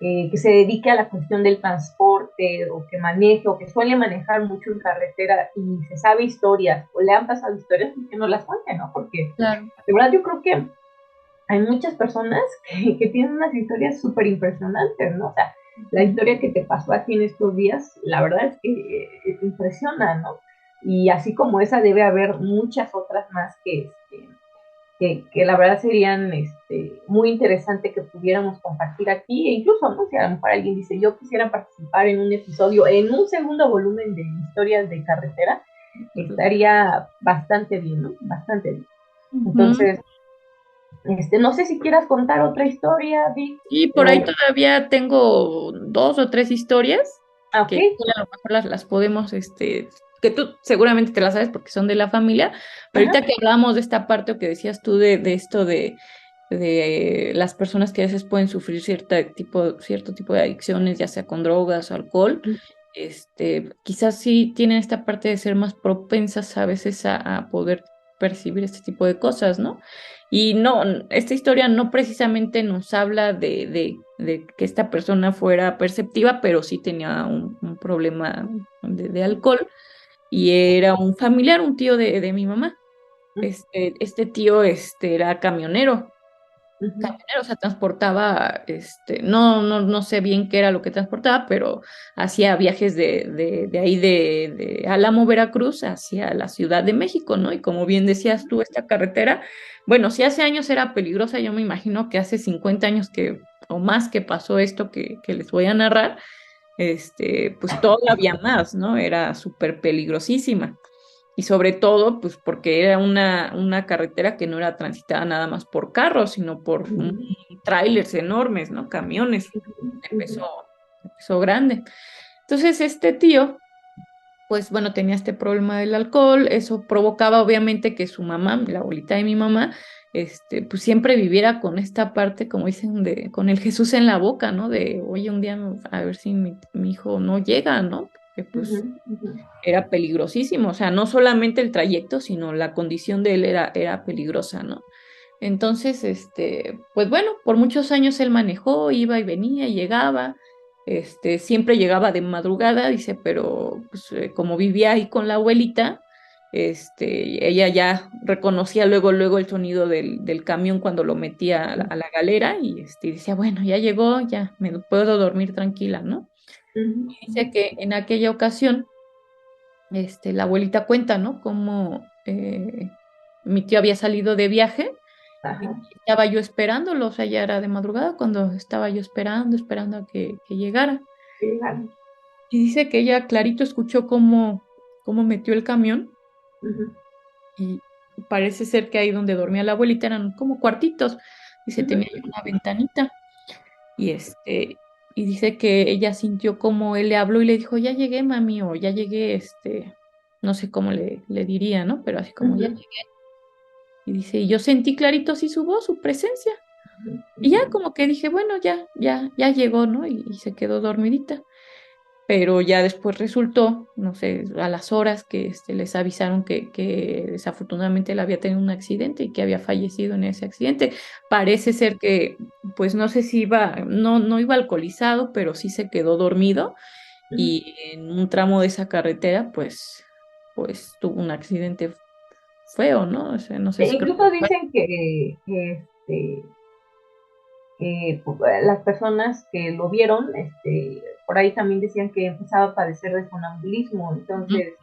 S3: que se dedique a la cuestión del transporte o que maneje o que suele manejar mucho en carretera y se sabe historias o le han pasado historias, pues que no las cuente, ¿no? Porque
S4: claro.
S3: de verdad yo creo que hay muchas personas que tienen unas historias súper impresionantes, ¿no? O sea, la historia que te pasó a ti en estos días, la verdad es que te impresiona, ¿no? Y así como esa debe haber muchas otras más que la verdad serían muy interesante que pudiéramos compartir aquí, e incluso, ¿no? Si a lo mejor alguien dice, yo quisiera participar en un episodio, en un segundo volumen de historias de carretera, estaría bastante bien, ¿no? Bastante bien.
S4: Ujú.
S3: Entonces, no sé si quieras contar otra historia, Vic,
S4: Y por ahí
S3: o,
S4: todavía tengo dos o tres historias
S3: ok,
S4: que a lo mejor las podemos, que tú seguramente te las sabes porque son de la familia, pero
S3: ajá,
S4: ahorita que hablábamos de esta parte o que decías tú de esto de las personas que a veces pueden sufrir cierto tipo de adicciones, ya sea con drogas o alcohol, quizás sí tienen esta parte de ser más propensas a veces a poder percibir este tipo de cosas, ¿no? Y no, esta historia no precisamente nos habla de que esta persona fuera perceptiva, pero sí tenía un problema de alcohol y era un familiar, un tío de mi mamá. Este tío era
S3: Ujú.
S4: camionero, o sea, transportaba, no sé bien qué era lo que transportaba, pero hacía viajes de ahí de Álamo, Veracruz, hacia la Ciudad de México, ¿no? Y como bien decías tú, esta carretera, bueno, si hace años era peligrosa, yo me imagino que hace 50 años o más que pasó esto que les voy a narrar, pues todavía más, ¿no? Era súper peligrosísima. Y sobre todo, pues porque era una carretera que no era transitada nada más por carros, sino por
S3: Ujú.
S4: trailers enormes, ¿no? Camiones de
S3: Ujú.
S4: peso grande. Entonces, este tío, pues bueno, tenía este problema del alcohol, eso provocaba obviamente que su mamá, la abuelita de mi mamá, pues siempre viviera con esta parte, como dicen, con el Jesús en la boca, ¿no? De, oye, un día a ver si mi hijo no llega, ¿no? Porque
S3: Ujú.
S4: pues
S3: Ujú.
S4: era peligrosísimo, o sea, no solamente el trayecto, sino la condición de él era peligrosa, ¿no? Entonces, pues bueno, por muchos años él manejó, iba y venía y llegaba, siempre llegaba de madrugada, dice, pero pues, como vivía ahí con la abuelita, ella ya reconocía luego el sonido del camión cuando lo metía a la galera y decía, bueno, ya llegó, ya me puedo dormir tranquila, ¿no?
S3: Ujú.
S4: Dice que en aquella ocasión la abuelita cuenta, ¿no? Cómo mi tío había salido de viaje y
S3: Ajá.
S4: estaba yo esperándolo, o sea, ya era de madrugada cuando estaba yo esperando a que llegara.
S3: Claro.
S4: Y dice que ella clarito escuchó cómo metió el camión
S3: Ujú.
S4: y parece ser que ahí donde dormía la abuelita eran como cuartitos. Dice,
S3: Ujú.
S4: tenía una ventanita y y dice que ella sintió como él le habló y le dijo, ya llegué, mami, o ya llegué, no sé cómo le diría, ¿no? Pero así como ya
S3: Ujú.
S4: llegué. Y dice, y yo sentí clarito sí su voz, su presencia. Y ya
S3: Ujú.
S4: como que dije, bueno, ya llegó, ¿no? Y se quedó dormidita. Pero ya después resultó, no sé, a las horas que les avisaron que desafortunadamente él había tenido un accidente y que había fallecido en ese accidente. Parece ser que, pues no sé si no iba alcoholizado, pero sí se quedó dormido
S3: Ujú.
S4: y en un tramo de esa carretera, pues tuvo un accidente feo, ¿no? O sea, no sé si creo
S3: Incluso
S4: que
S3: dicen las personas que lo vieron, por ahí también decían que empezaba a padecer de sonambulismo,
S4: fue.
S3: entonces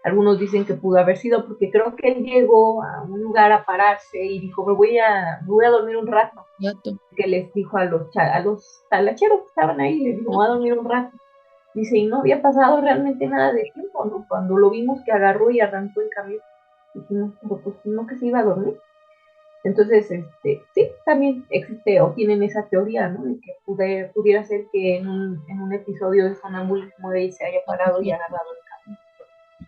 S3: algunos dicen que pudo haber sido porque creo que él llegó a un lugar a pararse y dijo, me voy a dormir un rato,
S4: Gato.
S3: que les dijo a los talacheros que estaban ahí, les dijo, me voy a dormir un rato. Dice, y no había pasado realmente nada de tiempo, ¿no? Cuando lo vimos que agarró y arrancó el camión, dijimos, pero pues no que se iba a dormir. Entonces, sí, también existe o tienen esa teoría, ¿no? De que pudiera ser que en un episodio de sonambulismo de él se haya parado y agarrado el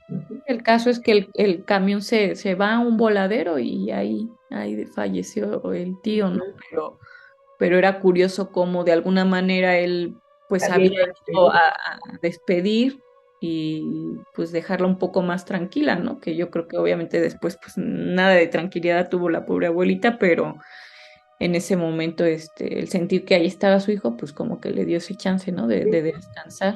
S3: camión.
S4: El caso es que el camión se va a un voladero y ahí falleció el tío, ¿no?
S3: Ujú.
S4: Pero era curioso cómo de alguna manera él pues
S3: Había
S4: había
S3: ido a
S4: ido
S3: despedir.
S4: a despedir y pues dejarla un poco más tranquila, ¿no? Que yo creo que obviamente después pues nada de tranquilidad tuvo la pobre abuelita, pero en ese momento el sentir que ahí estaba su hijo pues como que le dio ese chance, ¿no? De
S3: Sí,
S4: descansar.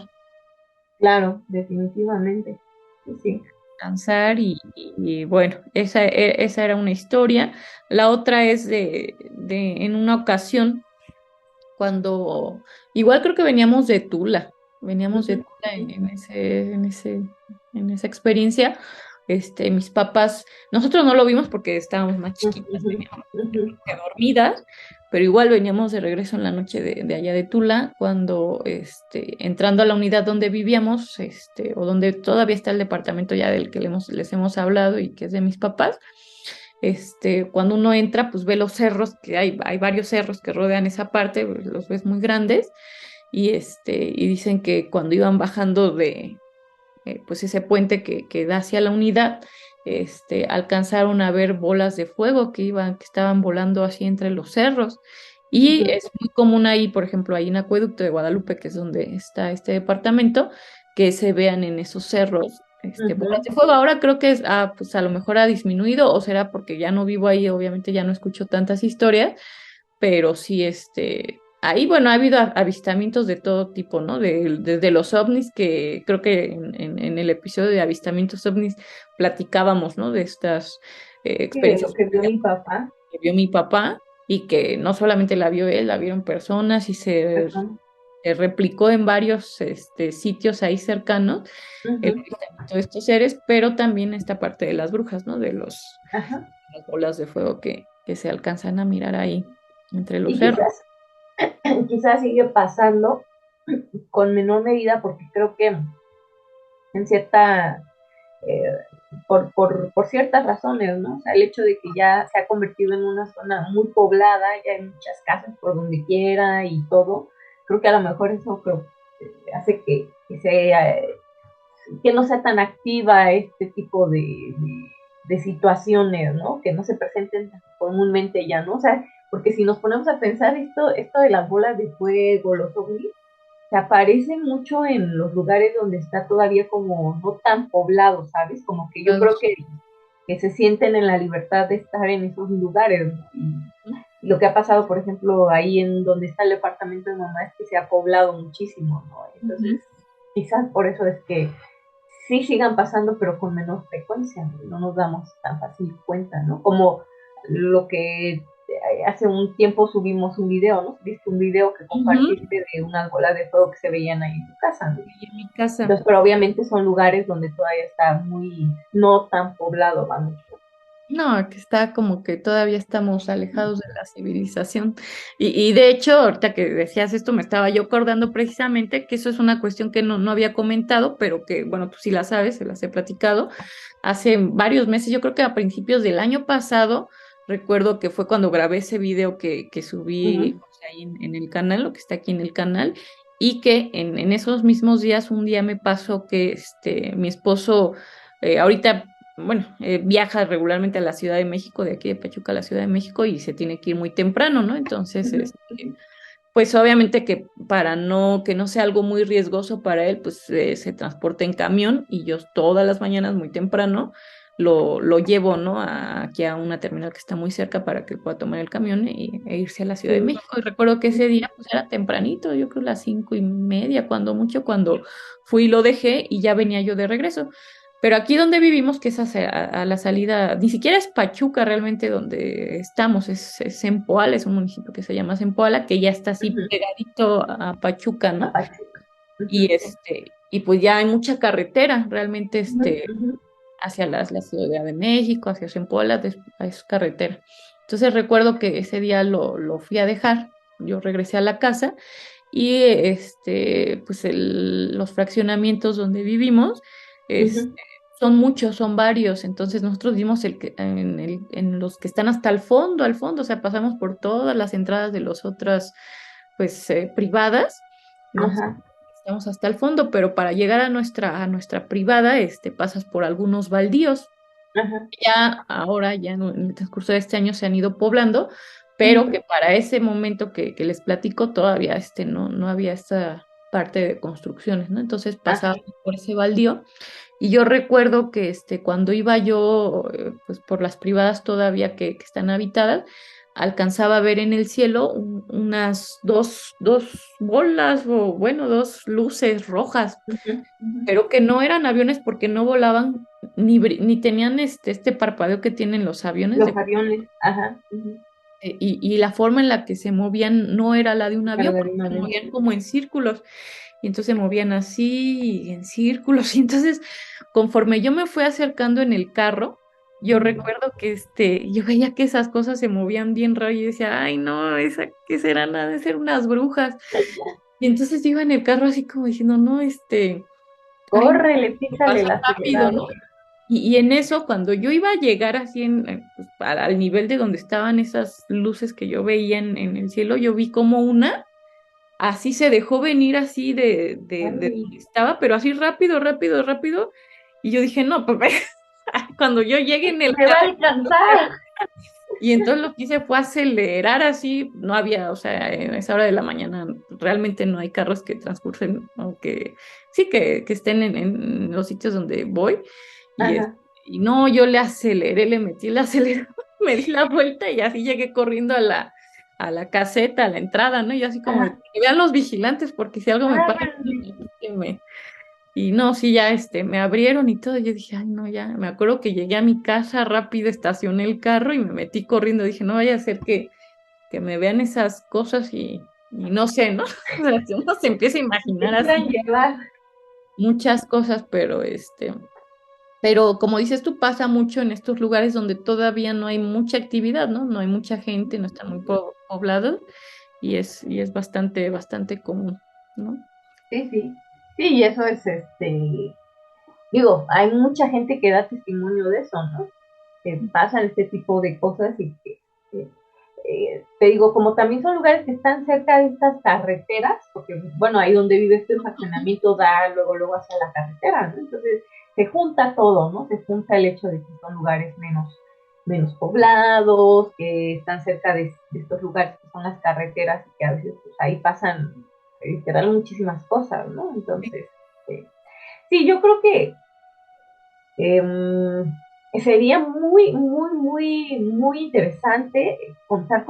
S3: claro, definitivamente. Sí, sí.
S4: Descansar y bueno, esa era una historia. La otra es en una ocasión cuando, igual creo que veníamos de
S3: Ujú.
S4: Tula en esa experiencia. Mis papás, nosotros no lo vimos porque estábamos más chiquitas,
S3: Ujú.
S4: veníamos
S3: Ujú.
S4: dormidas, pero igual veníamos de regreso en la noche de allá de Tula, cuando entrando a la unidad donde vivíamos, o donde todavía está el departamento ya del que les hemos hablado y que es de mis papás. Cuando uno entra, pues ve los cerros, que hay varios cerros que rodean esa parte, pues, los ves muy grandes, y dicen que cuando iban bajando pues ese puente que da hacia la unidad, alcanzaron a ver bolas de fuego que estaban volando así entre los cerros. Y
S3: Ujú.
S4: es muy común ahí, por ejemplo, ahí en Acueducto de Guadalupe, que es donde está este departamento, que se vean en esos cerros bolas de fuego. Ahora creo que pues a lo mejor ha disminuido, o será porque ya no vivo ahí, obviamente ya no escucho tantas historias, pero sí, ahí, bueno, ha habido avistamientos de todo tipo, ¿no? Desde los ovnis, que creo que en el episodio de avistamientos ovnis platicábamos, ¿no? De estas
S3: Sí, de
S4: experiencias
S3: lo que vio mi papá.
S4: que vio mi papá y que no solamente la vio él, la vieron personas y
S3: Ajá.
S4: se replicó en varios sitios ahí cercanos el
S3: Ujú.
S4: avistamiento de estos seres, pero también esta parte de las brujas, ¿no? De
S3: Ajá.
S4: las bolas de fuego que se alcanzan a mirar ahí entre los
S3: Y
S4: cerros.
S3: quizás sigue pasando con menor medida porque creo que en cierta, eh, por ciertas razones, ¿no? O sea, el hecho de que ya se ha convertido en una zona muy poblada, ya hay muchas casas por donde quiera y todo, creo que a lo mejor eso hace que no sea tan activa este tipo de situaciones, ¿no? Que no se presenten tan comúnmente ya, ¿no? O sea, porque si nos ponemos a pensar esto de las bolas de fuego, los ovnis, se aparece mucho en los lugares donde está todavía como no tan poblado, ¿sabes? Como que yo creo que se sienten en la libertad de estar en esos lugares, ¿no? Y lo que ha pasado, por ejemplo, ahí en donde está el departamento de mamá es que se ha poblado muchísimo, ¿no? Entonces, quizás por eso es que sí sigan pasando, pero con menor frecuencia, ¿no? No nos damos tan fácil cuenta, ¿no? Como lo que hace un tiempo subimos un video, ¿no? Viste un video que
S4: Ujú.
S3: compartiste de unas bolas de fuego que se veían ahí en tu casa, ¿no?
S4: Y en mi casa.
S3: Entonces, pero obviamente son lugares donde todavía está muy, no tan poblado, vamos.
S4: No, que está como que todavía estamos alejados de la civilización. Y de hecho, ahorita que decías esto, me estaba yo acordando precisamente que eso es una cuestión que no había comentado, pero que, bueno, tú sí la sabes, se las he platicado. Hace varios meses, yo creo que a principios del año pasado, recuerdo que fue cuando grabé ese video que subí,
S3: Ujú,
S4: o sea, ahí en el canal, lo que está aquí en el canal, y que en esos mismos días, un día me pasó que mi esposo, ahorita bueno, viaja regularmente a la Ciudad de México, de aquí de Pachuca a la Ciudad de México, y se tiene que ir muy temprano, ¿no? Entonces,
S3: ujú,
S4: pues obviamente que para que no sea algo muy riesgoso para él, pues se transporta en camión y yo todas las mañanas muy temprano lo llevo, ¿no? Aquí a una terminal que está muy cerca para que él pueda tomar el camión e irse a la Ciudad de
S3: sí,
S4: México. Y recuerdo que ese día pues era tempranito, yo creo las 5:30, cuando mucho, cuando fui y lo dejé y ya venía yo de regreso. Pero aquí donde vivimos, que es a la salida, ni siquiera es Pachuca realmente donde estamos, es Zempoala, es un municipio que se llama Zempoala, que ya está así
S3: ujú,
S4: pegadito a Pachuca, ¿no?
S3: Pachuca.
S4: Y
S3: Ujú,
S4: y pues ya hay mucha carretera, realmente
S3: ujú, ujú,
S4: hacia la Ciudad de México, hacia Zempoala, es carretera. Entonces recuerdo que ese día lo fui a dejar, yo regresé a la casa y pues los fraccionamientos donde vivimos,
S3: ujú,
S4: son muchos, son varios, entonces nosotros vimos en los que están hasta el fondo, al fondo, o sea, pasamos por todas las entradas de las otras, pues, privadas, nosotros
S3: ajá,
S4: estamos hasta el fondo, pero para llegar a nuestra privada, pasas por algunos baldíos.
S3: ajá,
S4: Ya ahora, ya en el transcurso de este año se han ido poblando, pero
S3: ujú,
S4: que para ese momento que les platico todavía no había esta parte de construcciones, ¿no? Entonces pasaba
S3: ajá,
S4: por ese baldío y yo recuerdo que cuando iba yo pues por las privadas todavía que están habitadas, alcanzaba a ver en el cielo unas dos bolas o bueno, dos luces rojas,
S3: ujú, ujú.
S4: pero que no eran aviones porque no volaban ni tenían este parpadeo que tienen los aviones
S3: Los aviones, ajá, ujú.
S4: y la forma en la que se movían no era la de un avión,
S3: Carga de
S4: porque
S3: un
S4: se
S3: avión.
S4: movían como en círculos, y entonces se movían así, y en círculos, y entonces conforme yo me fui acercando en el carro, yo
S3: Ujú.
S4: recuerdo que yo veía que esas cosas se movían bien raro, y decía, ay no, ¿qué serán? Ha de ser unas brujas. Y entonces iba en el carro así como diciendo, no, ay no,
S3: Córrele, písale
S4: pasa
S3: el
S4: rápido, ¿no?
S3: acelerador.
S4: Y en eso, cuando yo iba a llegar así pues, al nivel de donde estaban esas luces que yo veía en el cielo, yo vi como una así se dejó venir así de
S3: Ay,
S4: donde estaba, pero así rápido, rápido, rápido. Y yo dije, no, pues cuando yo llegue en el
S3: me va a
S4: carro,
S3: alcanzar.
S4: Y entonces lo que hice fue acelerar así, no había, o sea, en esa hora de la mañana realmente no hay carros que transcurren, aunque sí que estén en los sitios donde voy. Y,
S3: Ajá.
S4: y no, yo le aceleré, le metí el acelerador, me di la vuelta y así llegué corriendo a la caseta, a la entrada, ¿no? Y así como,
S3: Ajá.
S4: que vean los vigilantes, porque si algo me pasa,
S3: Árale.
S4: y no, sí, ya me abrieron y todo. Yo dije, ay, no, ya. Me acuerdo que llegué a mi casa rápido, estacioné el carro y me metí corriendo. Dije, no vaya a ser que me vean esas cosas y no sé, ¿no? O sea, si uno se empieza a imaginar
S3: Te quieran
S4: así
S3: llevar.
S4: muchas cosas, pero como dices tú, pasa mucho en estos lugares donde todavía no hay mucha actividad, ¿no? No hay mucha gente, no está muy poblado y es bastante, bastante común, ¿no?
S3: Sí, sí. Sí, y eso es digo, hay mucha gente que da testimonio de eso, ¿no? Que pasan este tipo de cosas y que, te digo, como también son lugares que están cerca de estas carreteras, porque, bueno, ahí donde vive este fraccionamiento da luego hacia la carretera, ¿no? Entonces se junta todo, ¿no? Se junta el hecho de que son lugares menos poblados, que están cerca de estos lugares que son las carreteras y que a veces pues, ahí pasan literal muchísimas cosas, ¿no? Entonces, sí, yo creo que eh, sería muy interesante contar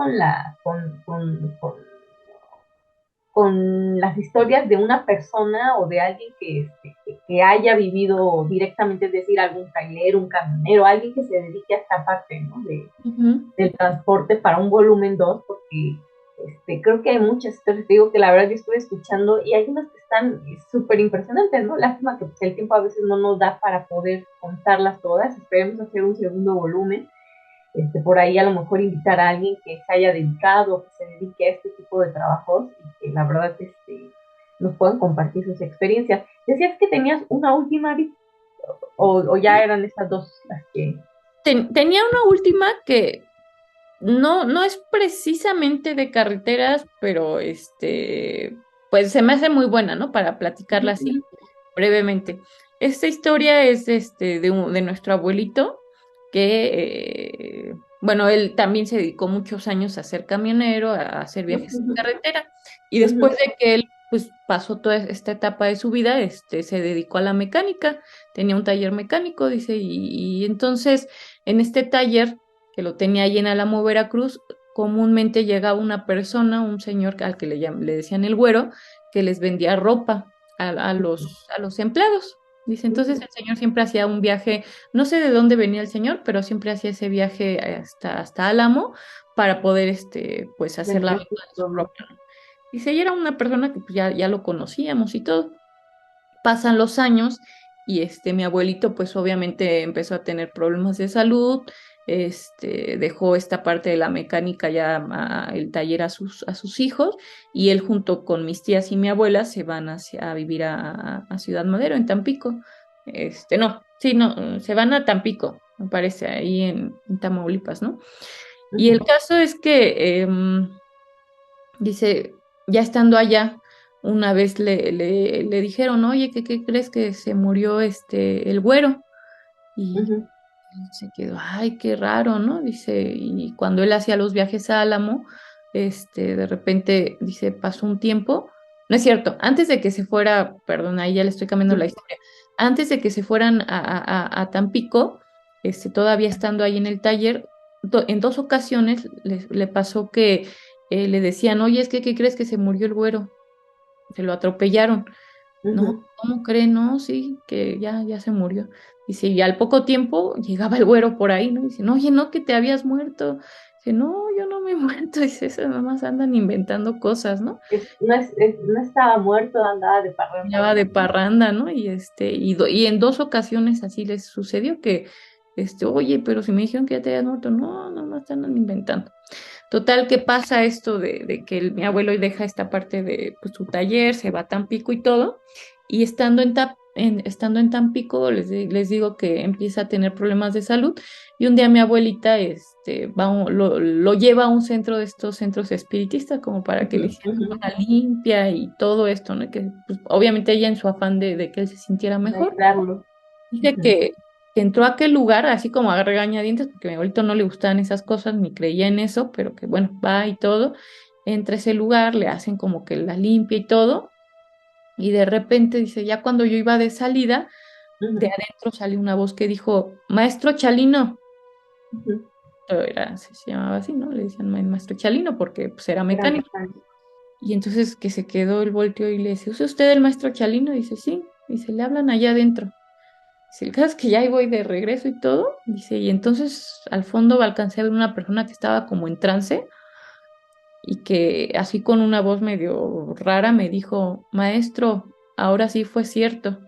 S3: con las historias de una persona o de alguien que haya vivido directamente, es decir, algún trailero, un camionero, alguien que se dedique a esta parte, ¿no?
S4: Ujú.
S3: Del transporte para un volumen 2 porque creo que hay muchas historias, te digo que la verdad yo estuve escuchando y hay unas que están súper impresionantes, ¿no? Lástima que pues, el tiempo a veces no nos da para poder contarlas todas, esperemos hacer un segundo volumen, por ahí a lo mejor invitar a alguien que se haya dedicado, que se dedique a este tipo de trabajos y que la verdad nos puedan compartir sus experiencias. Decías que tenías una última, o ya eran estas dos las que...
S4: Tenía una última que no es precisamente de carreteras, pero pues se me hace muy buena, ¿no? Para platicarla así brevemente. Esta historia es de nuestro abuelito, que bueno, él también se dedicó muchos años a ser camionero, a hacer viajes en carretera, y después de que él pues pasó toda esta etapa de su vida, se dedicó a la mecánica, tenía un taller mecánico, dice, y entonces en este taller que lo tenía ahí en Álamo, Veracruz, comúnmente llegaba una persona, un señor al que le decían el güero, que les vendía ropa a los empleados. Dice, entonces el señor siempre hacía un viaje, no sé de dónde venía el señor, pero siempre hacía ese viaje hasta Álamo para poder, pues, hacer la
S3: Vender
S4: venta
S3: sus
S4: de su ropa.
S3: productos.
S4: Dice, y era una persona que pues, ya lo conocíamos y todo. Pasan los años y mi abuelito pues obviamente empezó a tener problemas de salud, dejó esta parte de la mecánica ya el taller a sus hijos y él junto con mis tías y mi abuela se van a vivir a Ciudad Madero, en Tampico. No, sí, no, se van a Tampico, me parece, ahí en Tamaulipas, ¿no? Y el caso es que dice, ya estando allá, una vez le dijeron, oye, ¿qué crees que se murió el güero? Y
S3: Ujú,
S4: se quedó, ay, qué raro, ¿no? Dice, y cuando él hacía los viajes a Álamo, de repente, dice, pasó un tiempo, no es cierto, antes de que se fuera, perdón, ahí ya le estoy cambiando la
S3: ujú,
S4: historia, antes de que se fueran a Tampico, todavía estando ahí en el taller, en dos ocasiones le pasó que le decían, oye, es que, ¿qué crees que se murió el güero? Se lo atropellaron. No,
S3: ujú.
S4: ¿cómo cree? No, sí, que ya se murió. Dice, y al poco tiempo llegaba el güero por ahí, ¿no? Dice, no, oye, no, que te habías muerto. Dice, no, yo no me he muerto. Dice, esas mamás andan inventando cosas, ¿no?
S3: No estaba muerto, andaba de
S4: Ya
S3: parranda,
S4: va de
S3: ¿no?
S4: parranda, ¿no? Y en dos ocasiones así les sucedió que, oye, pero si me dijeron que ya te habías muerto, no, no, no están inventando. Total, que pasa esto de que mi abuelo deja esta parte de pues, su taller, se va a Tampico y todo, y estando en Tampico, les digo que empieza a tener problemas de salud, y un día mi abuelita lo lleva a un centro de estos centros espiritistas como para que le
S3: Ujú,
S4: hicieran
S3: ujú.
S4: una limpia y todo esto, ¿no? Que pues, obviamente ella en su afán de que él se sintiera
S3: De
S4: mejor.
S3: aislarlo.
S4: Dice
S3: Ujú,
S4: que que entró a aquel lugar así como a regañadientes, porque a mi abuelito no le gustaban esas cosas, ni creía en eso, pero que bueno, va y todo, entra a ese lugar, le hacen como que la limpia y todo, y de repente dice, ya cuando yo iba de salida, de
S3: Ujú,
S4: adentro salió una voz que dijo, Maestro Chalino,
S3: ujú.
S4: se llamaba así, ¿no? Le decían Maestro Chalino porque pues era
S3: Era
S4: mecánico.
S3: mecánico.
S4: Y entonces que se quedó el volteo y le dice, ¿usa usted el Maestro Chalino? Dice, sí. Dice, le hablan allá adentro. Dice, el caso es que ya ahí voy de regreso y todo. Dice, y entonces al fondo alcancé a ver una persona que estaba como en trance y que así con una voz medio rara me dijo, Maestro, ahora sí fue cierto.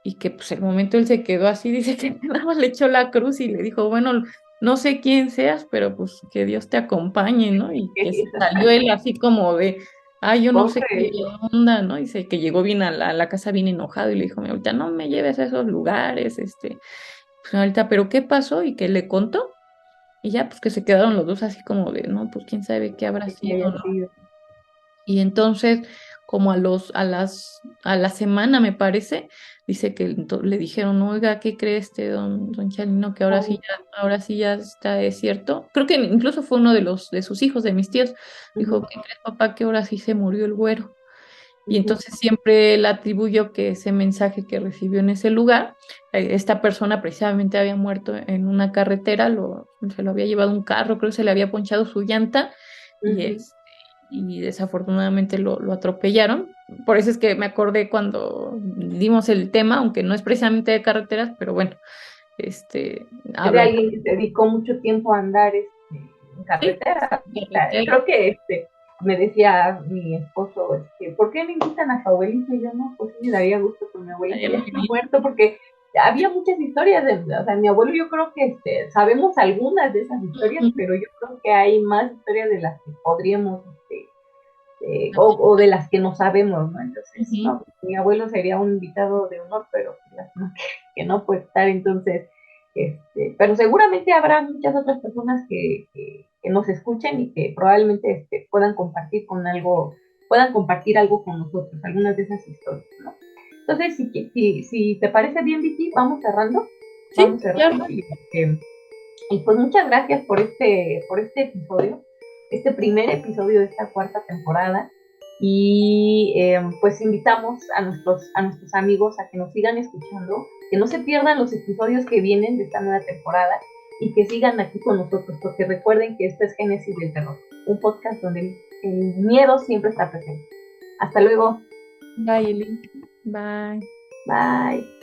S4: Y que pues el momento él se quedó así, dice que nada más le echó la cruz y le dijo, bueno, no sé quién seas, pero pues que Dios te acompañe, ¿no? Y que se salió él así como de, ay, yo no
S3: ¿Cómo
S4: sé qué
S3: crees?
S4: onda, ¿no? Dice que llegó bien a la casa bien enojado y le dijo, ahorita no me lleves a esos lugares, pues ahorita, pero ¿qué pasó? Y que le contó. Y ya, pues que se quedaron los dos así como de, no, pues quién sabe qué habrá
S3: ¿De qué
S4: sido,
S3: había
S4: ¿no?
S3: sido?
S4: Y entonces, como a la semana, me parece, dice que le dijeron, oiga, ¿qué cree don Chalino? Que
S3: Oh,
S4: ahora sí ya está, es cierto. Creo que incluso fue uno de sus hijos, de mis tíos, dijo,
S3: ujú,
S4: ¿qué crees, papá? Que ahora sí se murió el güero. Y
S3: ujú,
S4: entonces siempre le atribuyó que ese mensaje que recibió en ese lugar, esta persona precisamente había muerto en una carretera, se lo había llevado un carro, creo que se le había ponchado su llanta y,
S3: ujú.
S4: y desafortunadamente lo atropellaron. Por eso es que me acordé cuando dimos el tema, aunque no es precisamente de carreteras, pero bueno,
S3: Es de
S4: habla
S3: alguien que se dedicó mucho tiempo a andar en
S4: sí,
S3: carretera. O sea,
S4: carretera.
S3: creo que me decía mi esposo, ¿por qué no invitan a su abuelita? Y yo, no, pues sí, me daría gusto que mi abuelito ya está muerto, porque había muchas historias o sea, mi abuelo, yo creo que sabemos algunas de esas historias,
S4: Ujú.
S3: pero yo creo que hay más historias de las que podríamos, o de las que no sabemos, ¿no? Entonces,
S4: Ujú.
S3: no, mi abuelo sería un invitado de honor, pero lástima que no puede estar. Entonces, pero seguramente habrá muchas otras personas que nos escuchen y que probablemente puedan compartir algo con nosotros, algunas de esas historias, ¿no? Entonces, si te parece bien, Vicky,
S4: Sí,
S3: vamos
S4: claro.
S3: cerrando y pues muchas gracias por este episodio, este primer episodio de esta cuarta temporada. Y pues invitamos a nuestros amigos a que nos sigan escuchando, que no se pierdan los episodios que vienen de esta nueva temporada y que sigan aquí con nosotros, porque recuerden que esto es Génesis del Terror, un podcast donde el miedo siempre está presente. Hasta luego.
S4: Bye, Eli. Bye.
S3: Bye.